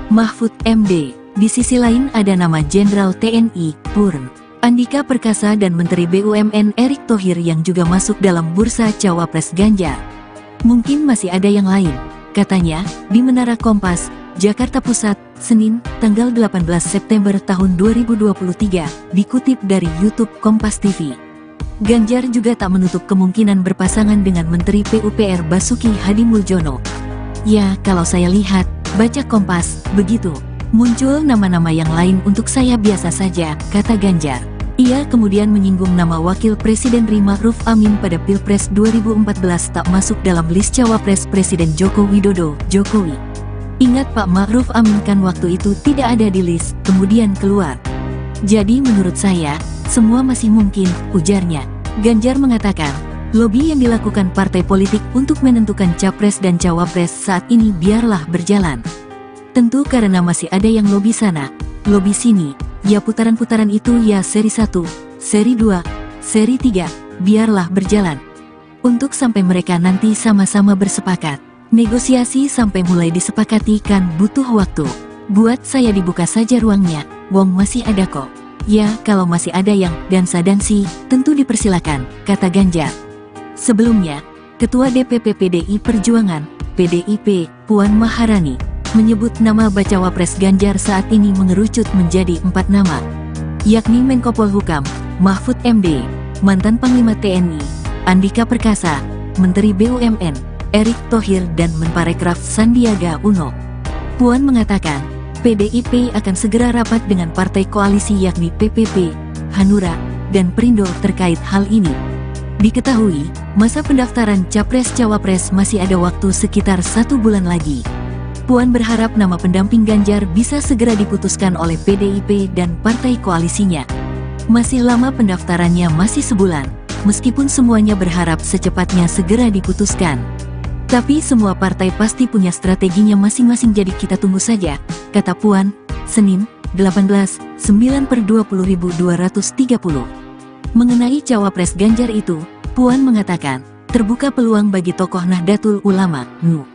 Mahfud MD. Di sisi lain ada nama Jenderal TNI, Purn Andika Perkasa dan Menteri BUMN Erick Thohir yang juga masuk dalam bursa Cawapres Ganjar. Mungkin masih ada yang lain, katanya, di Menara Kompas, Jakarta Pusat, Senin, tanggal 18 September tahun 2023, dikutip dari YouTube Kompas TV. Ganjar juga tak menutup kemungkinan berpasangan dengan Menteri PUPR Basuki Hadimuljono. Ya, kalau saya lihat, baca Kompas, begitu. Muncul nama-nama yang lain untuk saya biasa saja, kata Ganjar. Ia kemudian menyinggung nama Wakil Presiden Ma'ruf Amin pada Pilpres 2014 tak masuk dalam list Cawapres Presiden Joko Widodo, Jokowi. Ingat Pak Ma'ruf Amin kan waktu itu tidak ada di list, kemudian keluar. Jadi menurut saya, semua masih mungkin, ujarnya. Ganjar mengatakan, lobi yang dilakukan partai politik untuk menentukan capres dan cawapres saat ini biarlah berjalan. Tentu karena masih ada yang lobi sana, lobi sini, ya putaran-putaran itu ya seri 1, seri 2, seri 3, biarlah berjalan. Untuk sampai mereka nanti sama-sama bersepakat. Negosiasi sampai mulai disepakati kan butuh waktu. Buat saya dibuka saja ruangnya, wong masih ada kok. Ya kalau masih ada yang dansa-dansi, tentu dipersilakan, kata Ganjar. Sebelumnya, Ketua DPP PDI Perjuangan, PDIP, Puan Maharani, menyebut nama bacawa pres Ganjar saat ini mengerucut menjadi 4 nama, yakni Menko Polhukam, Mahfud MD, mantan Panglima TNI, Andika Perkasa, Menteri BUMN, Erick Thohir dan Menparekraf Sandiaga Uno. Puan mengatakan, PDIP akan segera rapat dengan partai koalisi yakni PPP, Hanura, dan Perindo terkait hal ini. Diketahui, masa pendaftaran Capres-Cawapres masih ada waktu sekitar 1 bulan lagi. Puan berharap nama pendamping Ganjar bisa segera diputuskan oleh PDIP dan partai koalisinya. Masih lama pendaftarannya masih sebulan, meskipun semuanya berharap secepatnya segera diputuskan. Tapi semua partai pasti punya strateginya masing-masing jadi kita tunggu saja, kata Puan, Senin, 18/9/20.230. Mengenai Cawapres Ganjar itu, Puan mengatakan, terbuka peluang bagi tokoh Nahdlatul Ulama, NU.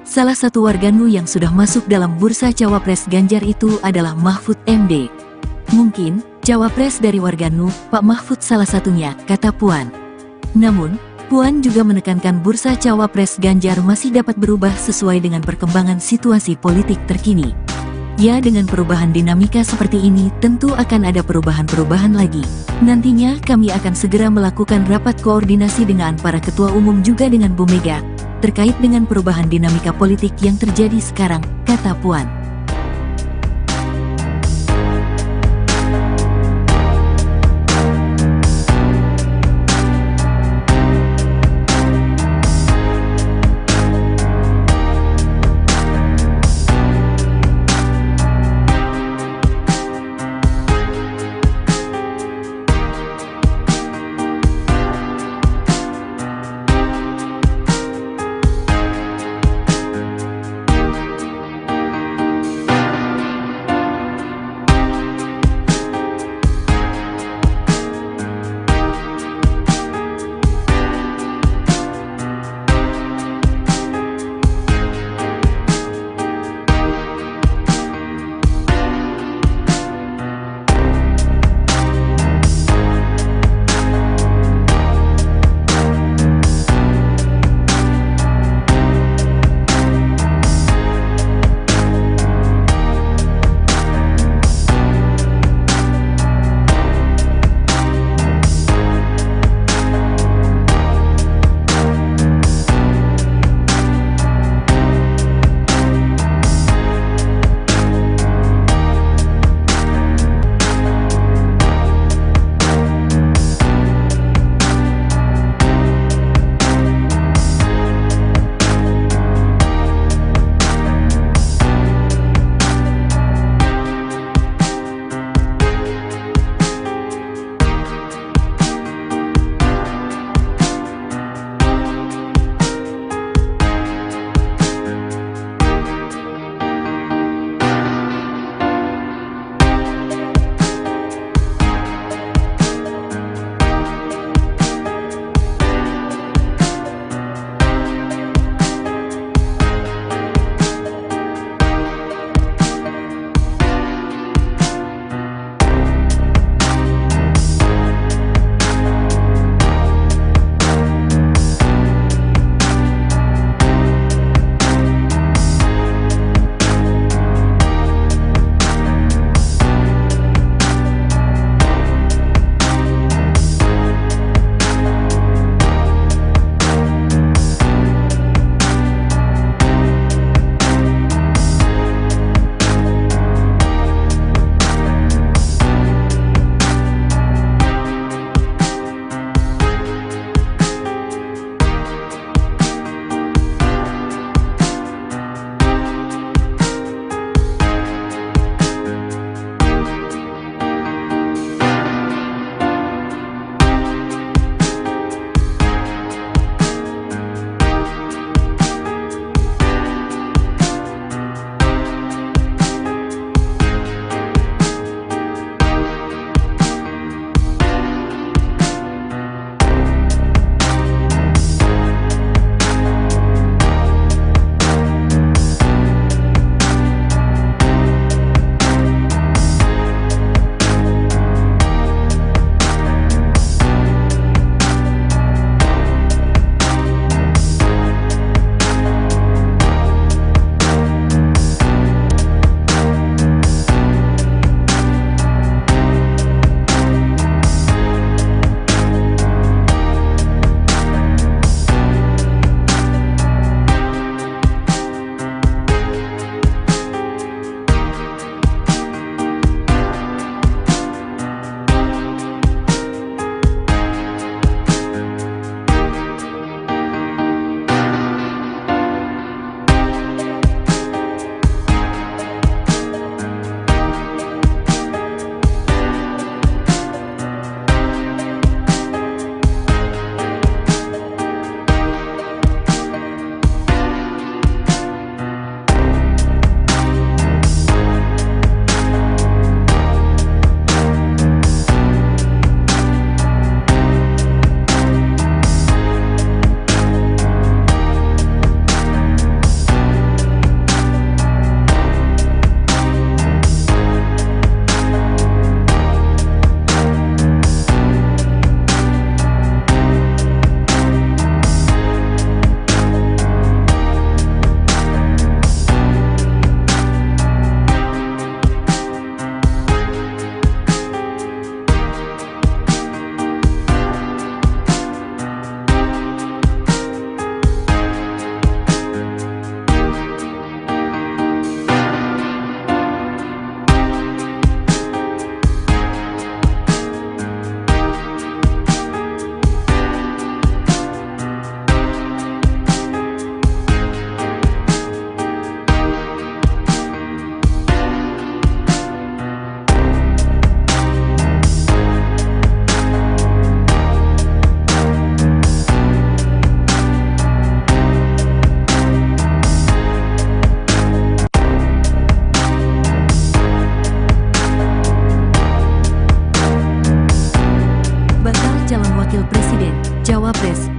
Salah satu warga NU yang sudah masuk dalam bursa Cawapres Ganjar itu adalah Mahfud MD. Mungkin, Cawapres dari warga NU, Pak Mahfud salah satunya, kata Puan. Namun, Puan juga menekankan bursa Cawapres Ganjar masih dapat berubah sesuai dengan perkembangan situasi politik terkini. Ya dengan perubahan dinamika seperti ini tentu akan ada perubahan-perubahan lagi. Nantinya kami akan segera melakukan rapat koordinasi dengan para ketua umum juga dengan Bu Mega, terkait dengan perubahan dinamika politik yang terjadi sekarang, kata Puan.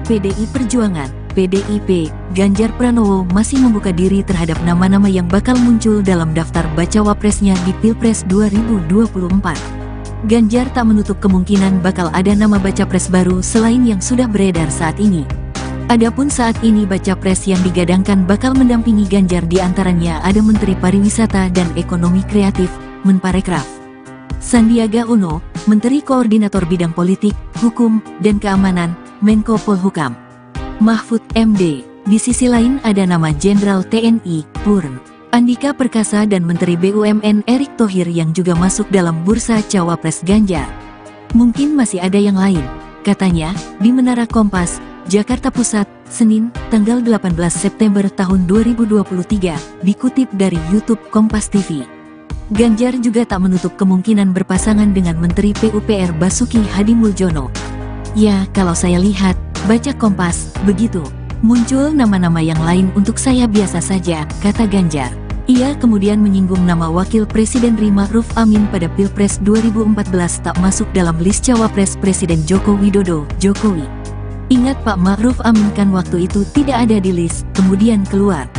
PDI Perjuangan, PDIP, Ganjar Pranowo masih membuka diri terhadap nama-nama yang bakal muncul dalam daftar bacawa presnya di Pilpres 2024. Ganjar tak menutup kemungkinan bakal ada nama baca pres baru selain yang sudah beredar saat ini. Adapun saat ini baca pres yang digadangkan bakal mendampingi Ganjar diantaranya ada Menteri Pariwisata dan Ekonomi Kreatif, Menparekraf, Sandiaga Uno, Menteri Koordinator Bidang Politik, Hukum, dan Keamanan, Menko Polhukam, Mahfud MD. Di sisi lain ada nama Jenderal TNI, Purn Andika Perkasa dan Menteri BUMN Erick Thohir yang juga masuk dalam bursa cawapres Ganjar. Mungkin masih ada yang lain, katanya, di Menara Kompas, Jakarta Pusat, Senin, tanggal 18 September tahun 2023, dikutip dari YouTube Kompas TV. Ganjar juga tak menutup kemungkinan berpasangan dengan Menteri PUPR Basuki Hadimuljono. Ya, kalau saya lihat, baca Kompas, begitu. Muncul nama-nama yang lain untuk saya biasa saja, kata Ganjar. Ia kemudian menyinggung nama Wakil Presiden Ma'ruf Amin pada Pilpres 2014 tak masuk dalam list cawapres Presiden Joko Widodo, Jokowi. Ingat Pak Ma'ruf Amin kan waktu itu tidak ada di list, kemudian keluar.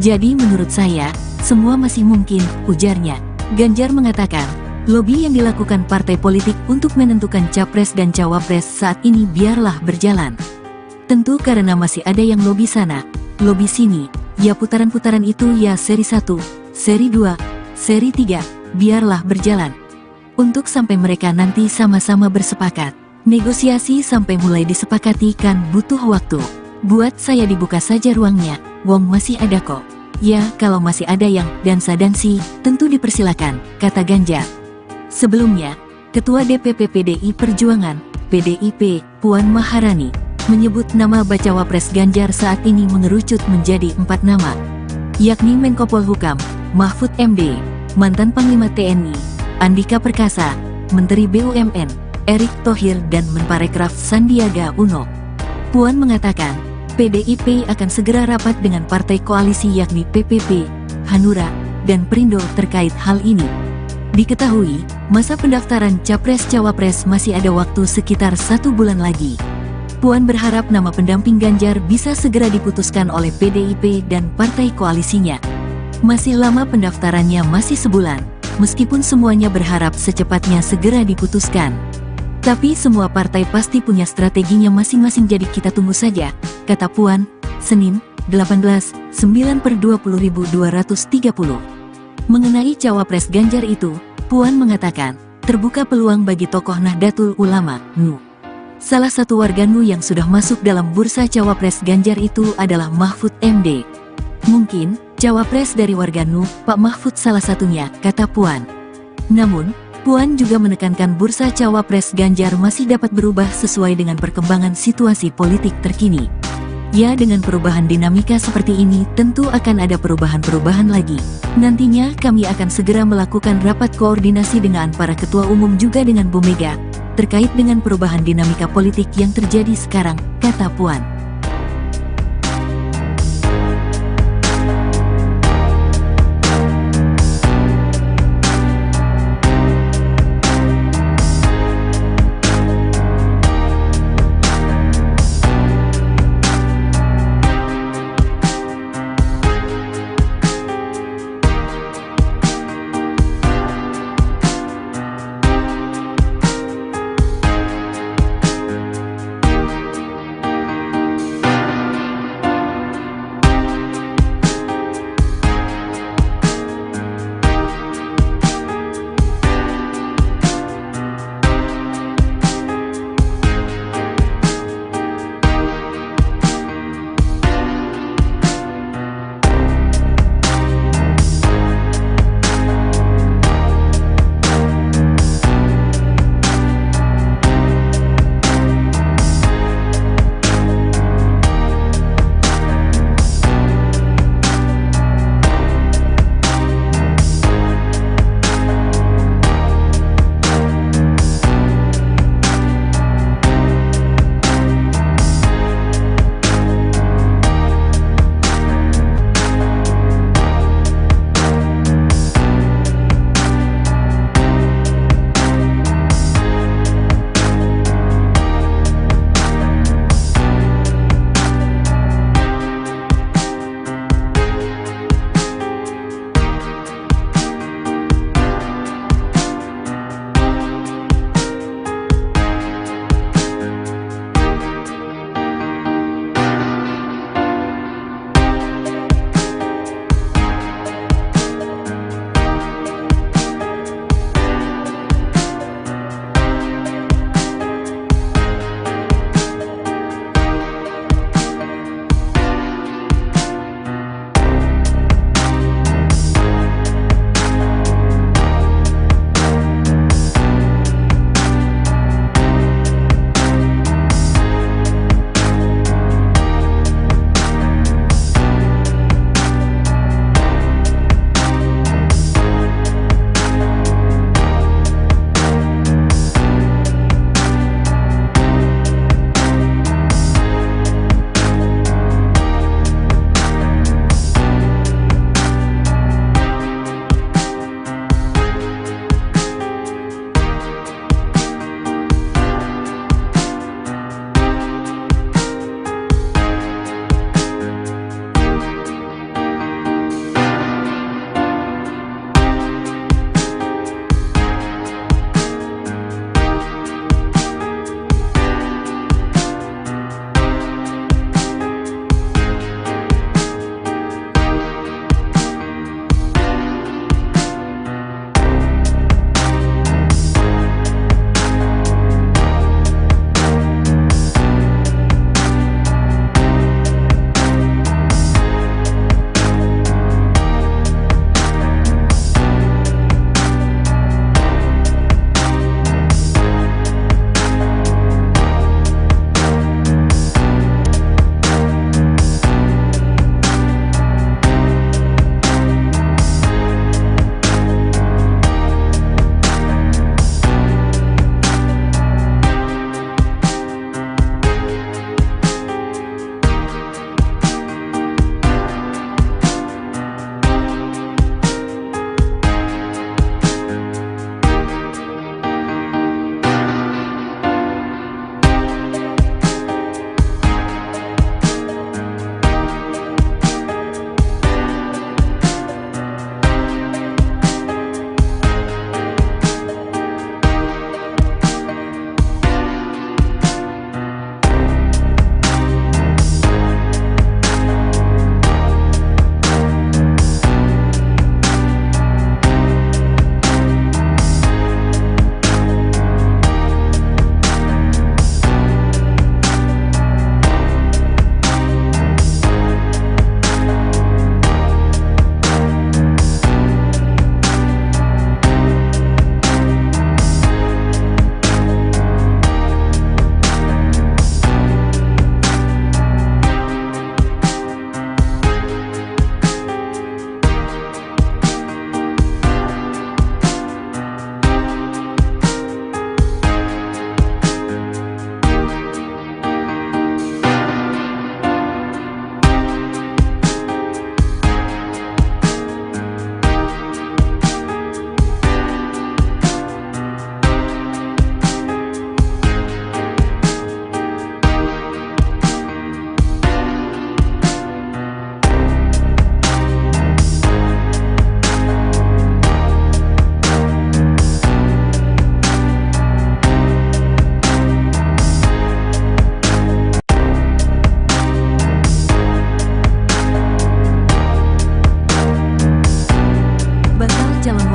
Jadi menurut saya, semua masih mungkin, ujarnya. Ganjar mengatakan, lobi yang dilakukan partai politik untuk menentukan capres dan cawapres saat ini biarlah berjalan. Tentu karena masih ada yang lobi sana, lobi sini, ya putaran-putaran itu ya seri 1, seri 2, seri 3, biarlah berjalan. Untuk sampai mereka nanti sama-sama bersepakat. Negosiasi sampai mulai disepakati kan butuh waktu. Buat saya dibuka saja ruangnya, wong masih ada kok. Ya kalau masih ada yang dansa-dansi, tentu dipersilakan, kata Ganjar. Sebelumnya, Ketua DPP PDI Perjuangan, PDIP, Puan Maharani, menyebut nama bacawa pres Ganjar saat ini mengerucut menjadi 4 nama, yakni Menko Polhukam, Mahfud MD, mantan Panglima TNI, Andika Perkasa, Menteri BUMN, Erick Thohir dan Menparekraf Sandiaga Uno. Puan mengatakan, PDIP akan segera rapat dengan partai koalisi yakni PPP, Hanura, dan Perindo terkait hal ini. Diketahui, masa pendaftaran Capres-Cawapres masih ada waktu sekitar 1 bulan lagi. Puan berharap nama pendamping Ganjar bisa segera diputuskan oleh PDIP dan partai koalisinya. Masih lama pendaftarannya masih sebulan, meskipun semuanya berharap secepatnya segera diputuskan. Tapi semua partai pasti punya strateginya masing-masing jadi kita tunggu saja, kata Puan, Senin, 18/9/20.230. Mengenai cawapres Ganjar itu, Puan mengatakan, terbuka peluang bagi tokoh Nahdlatul Ulama, NU. Salah satu warga NU yang sudah masuk dalam bursa cawapres Ganjar itu adalah Mahfud MD. Mungkin, cawapres dari warga NU, Pak Mahfud salah satunya, kata Puan. Namun, Puan juga menekankan bursa cawapres Ganjar masih dapat berubah sesuai dengan perkembangan situasi politik terkini. Ya dengan perubahan dinamika seperti ini tentu akan ada perubahan-perubahan lagi. Nantinya kami akan segera melakukan rapat koordinasi dengan para ketua umum juga dengan Bu Mega, terkait dengan perubahan dinamika politik yang terjadi sekarang, kata Puan.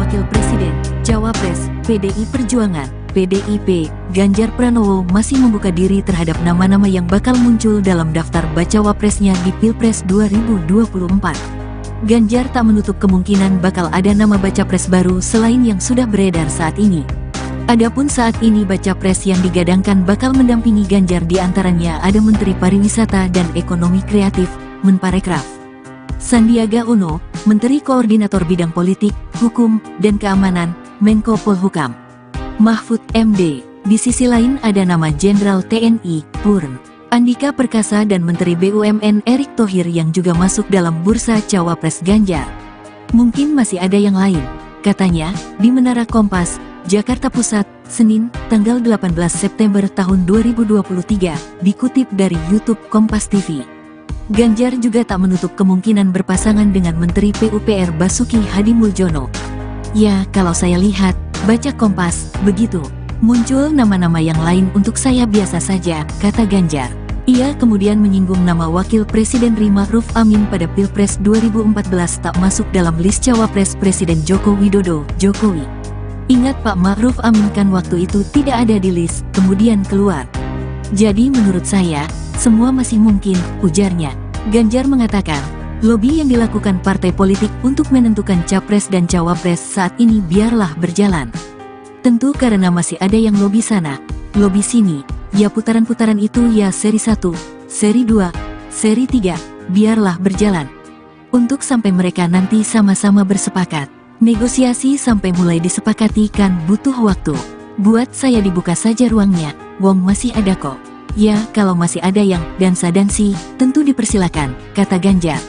Wakil Presiden, Cawapres, PDI Perjuangan, PDIP, Ganjar Pranowo masih membuka diri terhadap nama-nama yang bakal muncul dalam daftar bacawa presnya di Pilpres 2024. Ganjar tak menutup kemungkinan bakal ada nama baca pres baru selain yang sudah beredar saat ini. Adapun saat ini baca pres yang digadangkan bakal mendampingi Ganjar diantaranya ada Menteri Pariwisata dan Ekonomi Kreatif, Menparekraf; Sandiaga Uno, Menteri Koordinator Bidang Politik, Hukum, dan Keamanan, Menko Polhukam; Mahfud MD. Di sisi lain ada nama Jenderal TNI, Purn Andika Perkasa dan Menteri BUMN Erick Thohir yang juga masuk dalam bursa Cawapres Ganjar. Mungkin masih ada yang lain, katanya, di Menara Kompas, Jakarta Pusat, Senin, tanggal 18 September tahun 2023, dikutip dari YouTube Kompas TV. Ganjar juga tak menutup kemungkinan berpasangan dengan Menteri PUPR Basuki Hadimuljono. Ya, kalau saya lihat, baca Kompas, begitu. Muncul nama-nama yang lain untuk saya biasa saja, kata Ganjar. Ia kemudian menyinggung nama Wakil Presiden Ma'ruf Amin pada Pilpres 2014 tak masuk dalam list Cawapres Presiden Joko Widodo, Jokowi. Ingat Pak Ma'ruf Amin kan waktu itu tidak ada di list, kemudian keluar. Jadi menurut saya, semua masih mungkin, ujarnya. Ganjar mengatakan, lobi yang dilakukan partai politik untuk menentukan capres dan cawapres saat ini biarlah berjalan. Tentu karena masih ada yang lobi sana, lobi sini, ya putaran-putaran itu ya seri 1, seri 2, seri 3, biarlah berjalan. Untuk sampai mereka nanti sama-sama bersepakat. Negosiasi sampai mulai disepakati kan butuh waktu. Buat saya dibuka saja ruangnya, wong masih ada kok. Ya kalau masih ada yang dansa-dansi, tentu dipersilakan, kata Ganjar.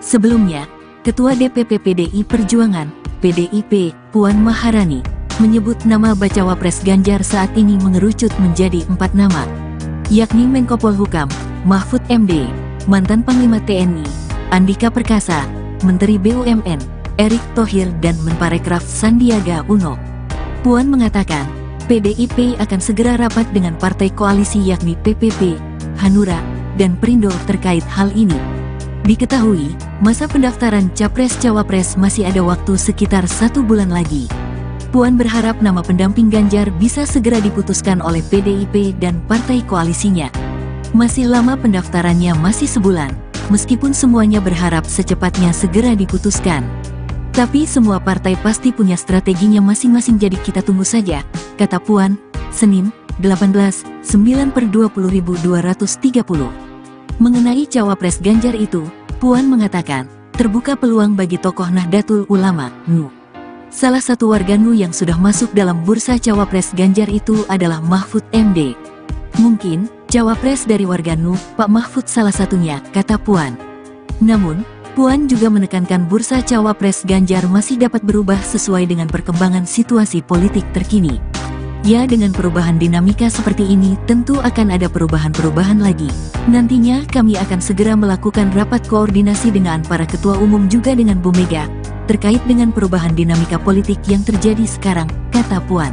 Sebelumnya, Ketua DPP PDI Perjuangan, PDIP, Puan Maharani, menyebut nama bacawa pres Ganjar saat ini mengerucut menjadi 4 nama, yakni Menko Polhukam, Mahfud MD, mantan Panglima TNI, Andika Perkasa, Menteri BUMN, Erick Thohir dan Menparekraf Sandiaga Uno. Puan mengatakan, PDIP akan segera rapat dengan partai koalisi yakni PPP, Hanura, dan Perindo terkait hal ini. Diketahui, masa pendaftaran Capres-Cawapres masih ada waktu sekitar 1 bulan lagi. Puan berharap nama pendamping Ganjar bisa segera diputuskan oleh PDIP dan partai koalisinya. Masih lama pendaftarannya masih sebulan, meskipun semuanya berharap secepatnya segera diputuskan. Tapi semua partai pasti punya strateginya masing-masing jadi kita tunggu saja, kata Puan, Senin, 18/9/20.230. Mengenai Cawapres Ganjar itu, Puan mengatakan, terbuka peluang bagi tokoh Nahdlatul Ulama, NU. Salah satu warga NU yang sudah masuk dalam bursa Cawapres Ganjar itu adalah Mahfud MD. Mungkin, Cawapres dari warga NU, Pak Mahfud salah satunya, kata Puan. Namun, Puan juga menekankan bursa Cawapres Ganjar masih dapat berubah sesuai dengan perkembangan situasi politik terkini. Ya dengan perubahan dinamika seperti ini tentu akan ada perubahan-perubahan lagi. Nantinya kami akan segera melakukan rapat koordinasi dengan para ketua umum juga dengan Bu Mega, terkait dengan perubahan dinamika politik yang terjadi sekarang, kata Puan.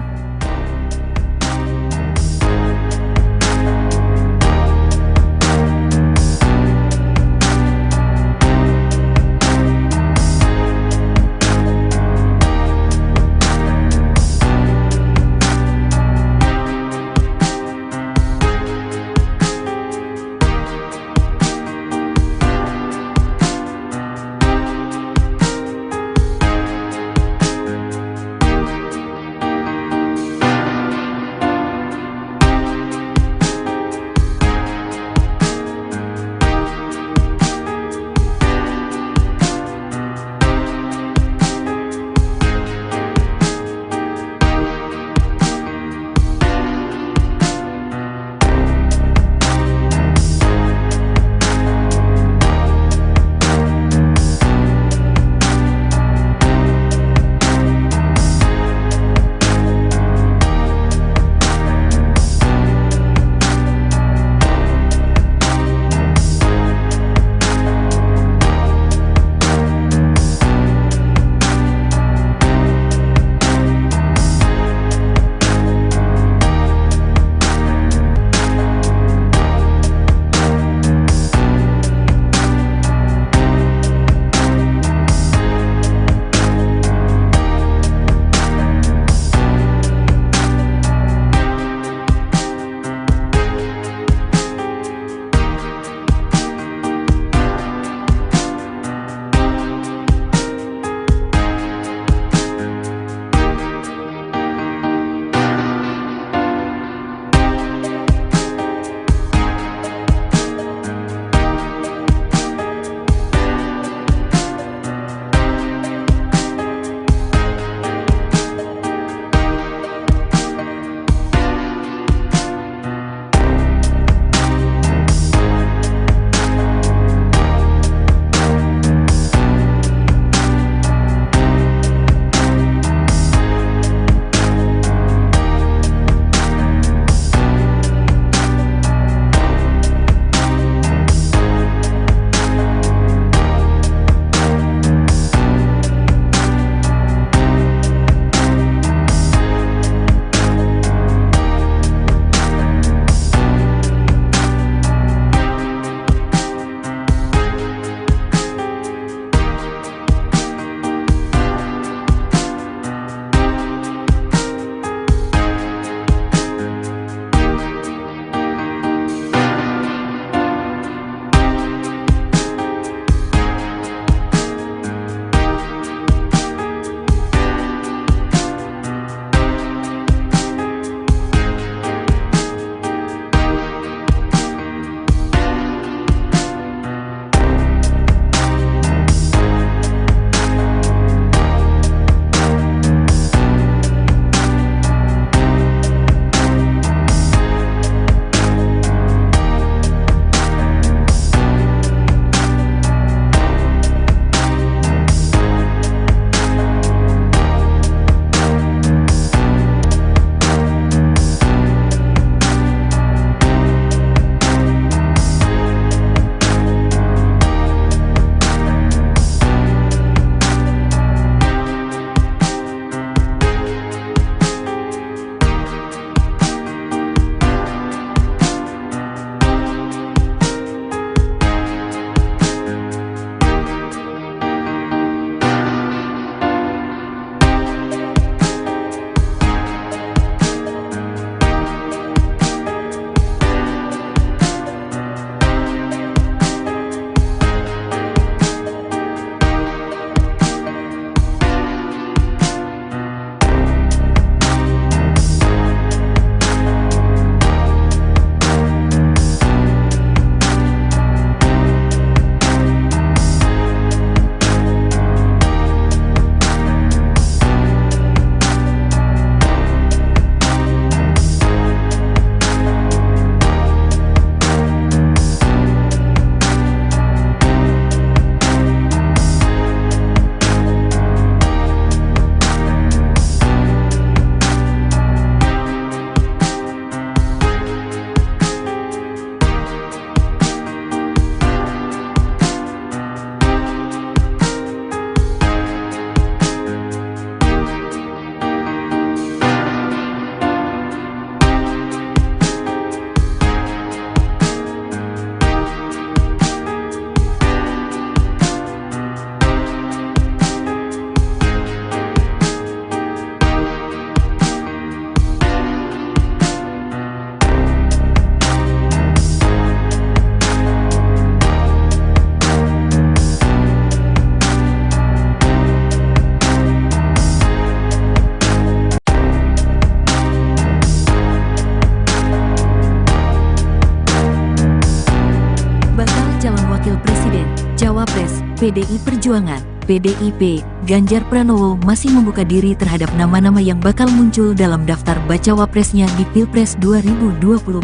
PDI Perjuangan, PDIP, Ganjar Pranowo masih membuka diri terhadap nama-nama yang bakal muncul dalam daftar bacawa presnya di Pilpres 2024.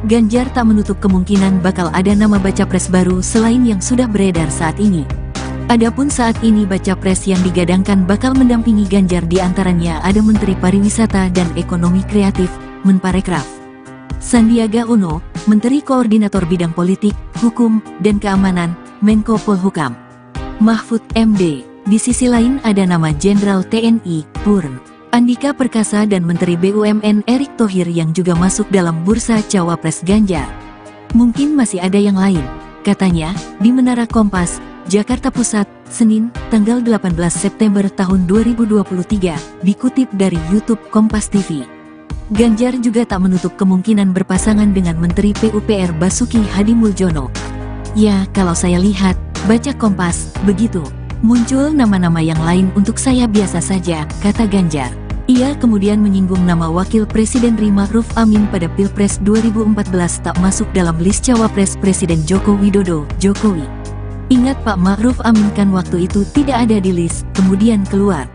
Ganjar tak menutup kemungkinan bakal ada nama baca pres baru selain yang sudah beredar saat ini. Adapun saat ini baca pres yang digadangkan bakal mendampingi Ganjar diantaranya ada Menteri Pariwisata dan Ekonomi Kreatif, Menparekraf; Sandiaga Uno, Menteri Koordinator Bidang Politik, Hukum, dan Keamanan, Menko Polhukam; Mahfud MD. Di sisi lain ada nama Jenderal TNI, Purn Andika Perkasa dan Menteri BUMN Erick Thohir yang juga masuk dalam bursa cawapres Ganjar. Mungkin masih ada yang lain, katanya, di Menara Kompas, Jakarta Pusat, Senin, tanggal 18 September tahun 2023, dikutip dari YouTube Kompas TV. Ganjar juga tak menutup kemungkinan berpasangan dengan Menteri PUPR Basuki Hadimuljono. Ya, kalau saya lihat, baca Kompas, begitu. Muncul nama-nama yang lain untuk saya biasa saja, kata Ganjar. Ia kemudian menyinggung nama Wakil Presiden Ma'ruf Amin pada Pilpres 2014 tak masuk dalam list cawapres Presiden Joko Widodo, Jokowi. Ingat Pak Ma'ruf Amin kan waktu itu tidak ada di list, kemudian keluar.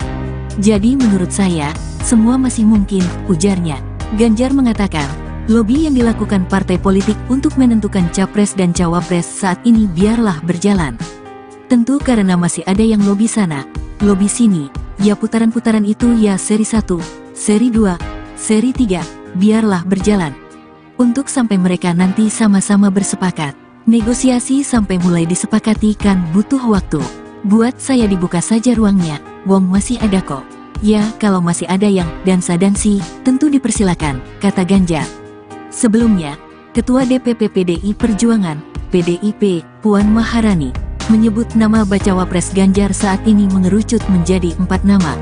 Jadi menurut saya, semua masih mungkin, ujarnya. Ganjar mengatakan, lobi yang dilakukan partai politik untuk menentukan capres dan cawapres saat ini biarlah berjalan. Tentu karena masih ada yang lobi sana, lobi sini, ya putaran-putaran itu ya seri 1, seri 2, seri 3, biarlah berjalan. Untuk sampai mereka nanti sama-sama bersepakat. Negosiasi sampai mulai disepakati kan butuh waktu. Buat saya dibuka saja ruangnya, wong masih ada kok. Ya kalau masih ada yang dansa-dansi, tentu dipersilakan, kata Ganjar. Sebelumnya, Ketua DPP PDI Perjuangan, PDIP, Puan Maharani, menyebut nama bacawa pres Ganjar saat ini mengerucut menjadi 4 nama,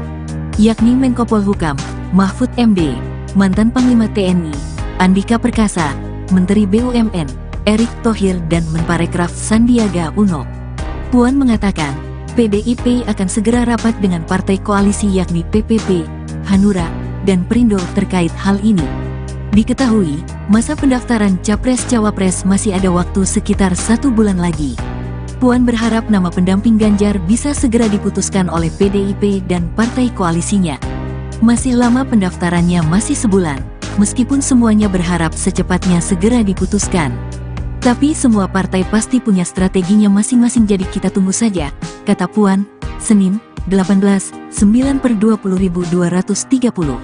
yakni Menko Polhukam, Mahfud MD, mantan Panglima TNI, Andika Perkasa, Menteri BUMN, Erick Thohir dan Menparekraf Sandiaga Uno. Puan mengatakan, PDIP akan segera rapat dengan partai koalisi yakni PPP, Hanura, dan Perindo terkait hal ini. Diketahui, masa pendaftaran Capres-Cawapres masih ada waktu sekitar 1 bulan lagi. Puan berharap nama pendamping Ganjar bisa segera diputuskan oleh PDIP dan partai koalisinya. Masih lama pendaftarannya masih sebulan, meskipun semuanya berharap secepatnya segera diputuskan. Tapi semua partai pasti punya strateginya masing-masing jadi kita tunggu saja, kata Puan, Senin, 18/9/20.230.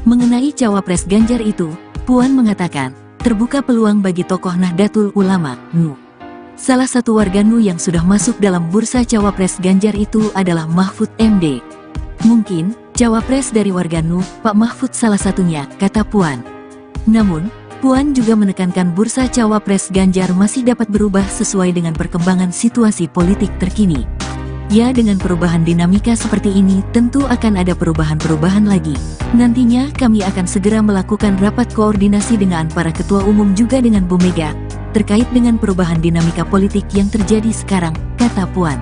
Mengenai cawapres Ganjar itu, Puan mengatakan, terbuka peluang bagi tokoh Nahdlatul Ulama, NU. Salah satu warga NU yang sudah masuk dalam bursa cawapres Ganjar itu adalah Mahfud MD. Mungkin, cawapres dari warga NU, Pak Mahfud salah satunya, kata Puan. Namun, Puan juga menekankan bursa cawapres Ganjar masih dapat berubah sesuai dengan perkembangan situasi politik terkini. Ya dengan perubahan dinamika seperti ini tentu akan ada perubahan-perubahan lagi. Nantinya kami akan segera melakukan rapat koordinasi dengan para ketua umum juga dengan Bu Mega, terkait dengan perubahan dinamika politik yang terjadi sekarang, kata Puan.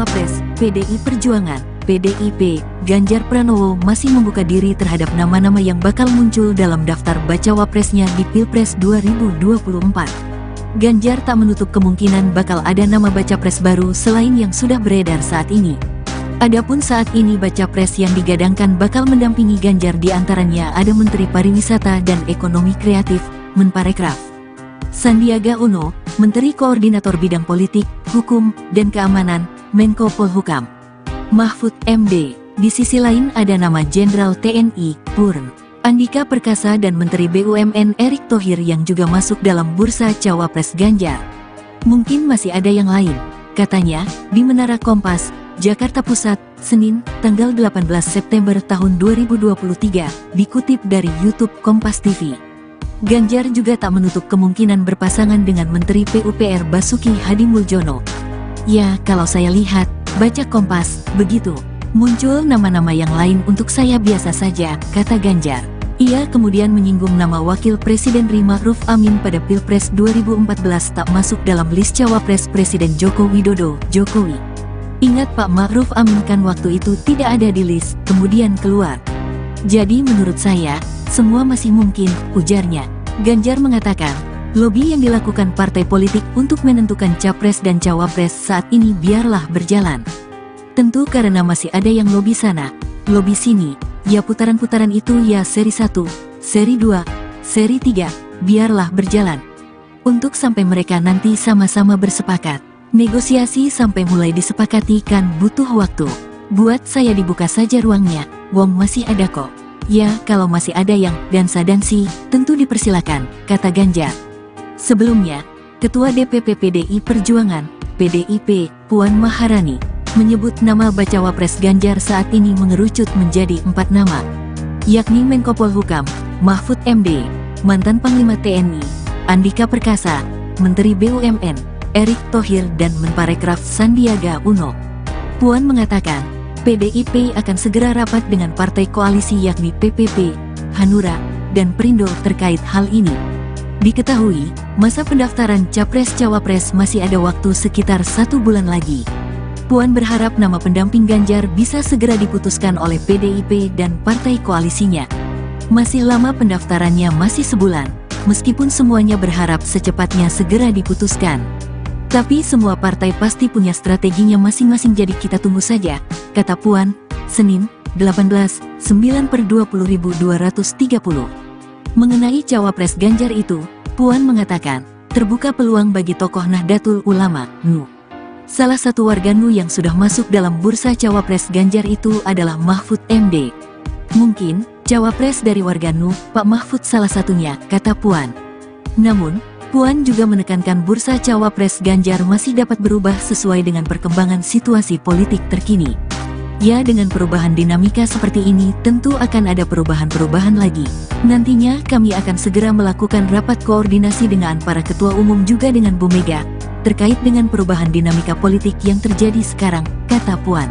Cawapres, PDI Perjuangan, PDIP, Ganjar Pranowo masih membuka diri terhadap nama-nama yang bakal muncul dalam daftar bacawa presnya di Pilpres 2024. Ganjar tak menutup kemungkinan bakal ada nama baca pres baru selain yang sudah beredar saat ini. Adapun saat ini baca pres yang digadangkan bakal mendampingi Ganjar diantaranya ada Menteri Pariwisata dan Ekonomi Kreatif, Menparekraf, Sandiaga Uno, Menteri Koordinator Bidang Politik, Hukum, dan Keamanan, Menko Polhukam, Mahfud MD. Di sisi lain ada nama Jenderal TNI, Purn Andika Perkasa dan Menteri BUMN Erick Thohir yang juga masuk dalam bursa Cawapres Ganjar. Mungkin masih ada yang lain, katanya, di Menara Kompas, Jakarta Pusat, Senin, tanggal 18 September tahun 2023, dikutip dari YouTube Kompas TV. Ganjar juga tak menutup kemungkinan berpasangan dengan Menteri PUPR Basuki Hadimuljono. Ya, kalau saya lihat, baca Kompas, begitu. Muncul nama-nama yang lain untuk saya biasa saja, kata Ganjar. Ia kemudian menyinggung nama Wakil Presiden Ma'ruf Amin pada Pilpres 2014 tak masuk dalam list Cawapres Presiden Joko Widodo, Jokowi. Ingat Pak Ma'ruf Amin kan waktu itu tidak ada di list, kemudian keluar. Jadi menurut saya, semua masih mungkin, ujarnya. Ganjar mengatakan, lobi yang dilakukan partai politik untuk menentukan capres dan cawapres saat ini biarlah berjalan. Tentu karena masih ada yang lobi sana, lobi sini, ya putaran-putaran itu ya seri 1, seri 2, seri 3, biarlah berjalan. Untuk sampai mereka nanti sama-sama bersepakat. Negosiasi sampai mulai disepakati kan butuh waktu. Buat saya dibuka saja ruangnya, wong masih ada kok. Ya, kalau masih ada yang dansa-dansi, tentu dipersilakan, kata Ganjar. Sebelumnya, Ketua DPP PDI Perjuangan, PDIP, Puan Maharani, menyebut nama bacawa pres Ganjar saat ini mengerucut menjadi 4 nama, yakni Menko Polhukam, Mahfud MD, mantan Panglima TNI, Andika Perkasa, Menteri BUMN, Erick Thohir dan Menparekraf Sandiaga Uno. Puan mengatakan, PDIP akan segera rapat dengan partai koalisi yakni PPP, Hanura, dan Perindo terkait hal ini. Diketahui, masa pendaftaran Capres-Cawapres masih ada waktu sekitar 1 bulan lagi. Puan berharap nama pendamping Ganjar bisa segera diputuskan oleh PDIP dan partai koalisinya. Masih lama pendaftarannya masih sebulan, meskipun semuanya berharap secepatnya segera diputuskan. Tapi semua partai pasti punya strateginya masing-masing jadi kita tunggu saja, kata Puan, Senin, 18/9/20.230. Mengenai Cawapres Ganjar itu, Puan mengatakan, terbuka peluang bagi tokoh Nahdlatul Ulama, NU. Salah satu warga NU yang sudah masuk dalam bursa Cawapres Ganjar itu adalah Mahfud MD. Mungkin, Cawapres dari warga NU, Pak Mahfud salah satunya, kata Puan. Namun, Puan juga menekankan bursa Cawapres Ganjar masih dapat berubah sesuai dengan perkembangan situasi politik terkini. Ya, dengan perubahan dinamika seperti ini tentu akan ada perubahan-perubahan lagi. Nantinya kami akan segera melakukan rapat koordinasi dengan para ketua umum juga dengan Bu Mega, terkait dengan perubahan dinamika politik yang terjadi sekarang, kata Puan.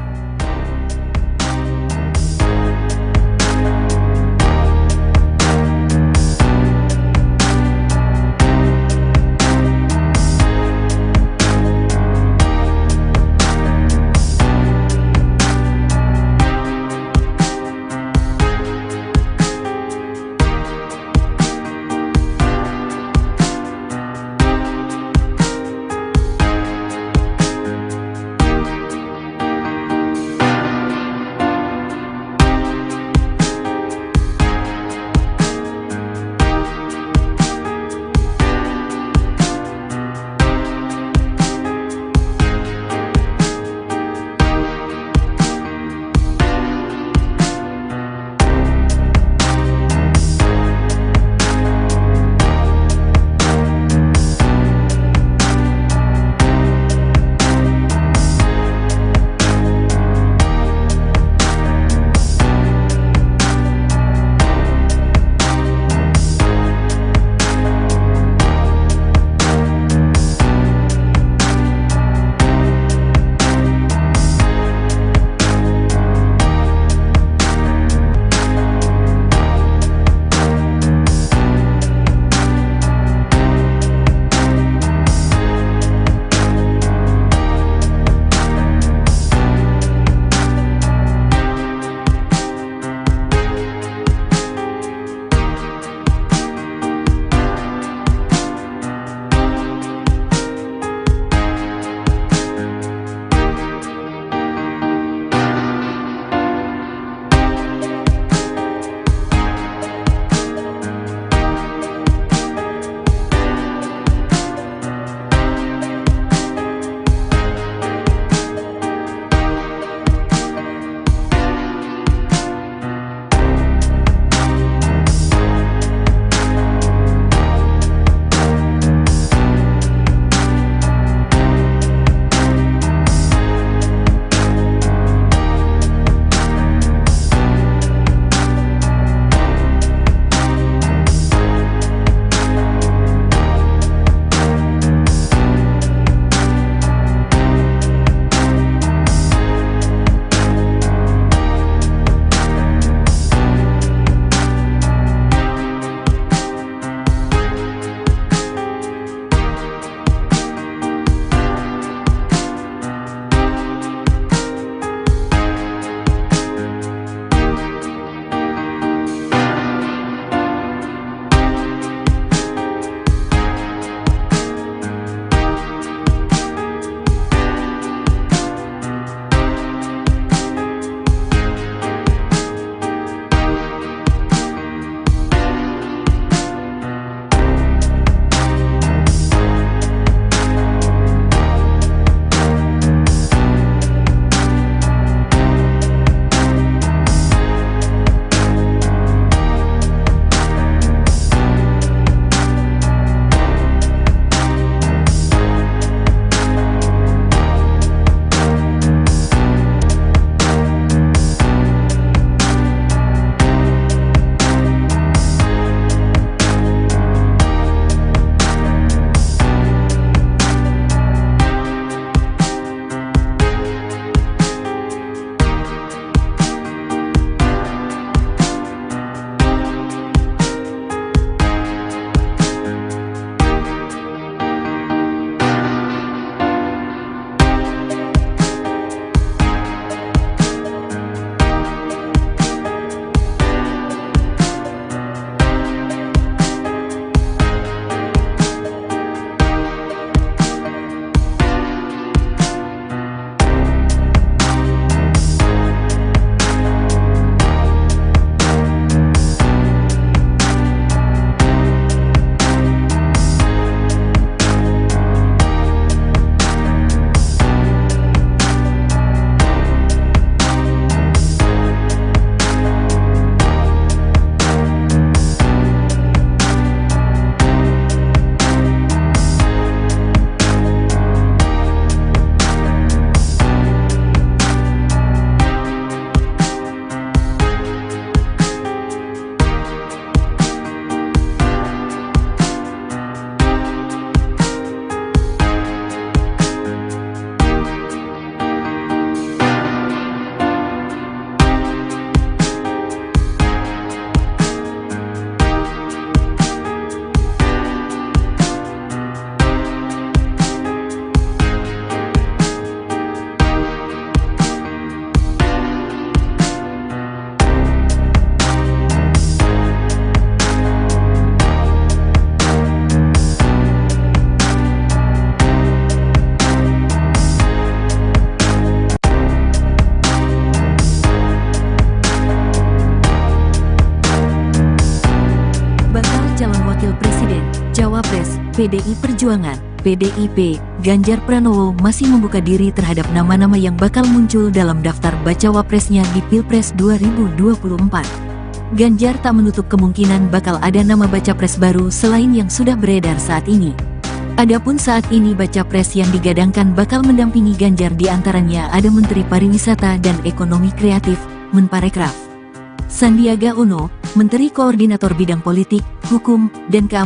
PDI Perjuangan, PDIP, Ganjar Pranowo masih membuka diri terhadap nama-nama yang bakal muncul dalam daftar bacawa presnya di Pilpres 2024. Ganjar tak menutup kemungkinan bakal ada nama baca pres baru selain yang sudah beredar saat ini. Adapun saat ini baca pres yang digadangkan bakal mendampingi Ganjar diantaranya ada Menteri Pariwisata dan Ekonomi Kreatif, Menparekraf; Sandiaga Uno, Menteri Koordinator Bidang Politik, Hukum, dan Keamanan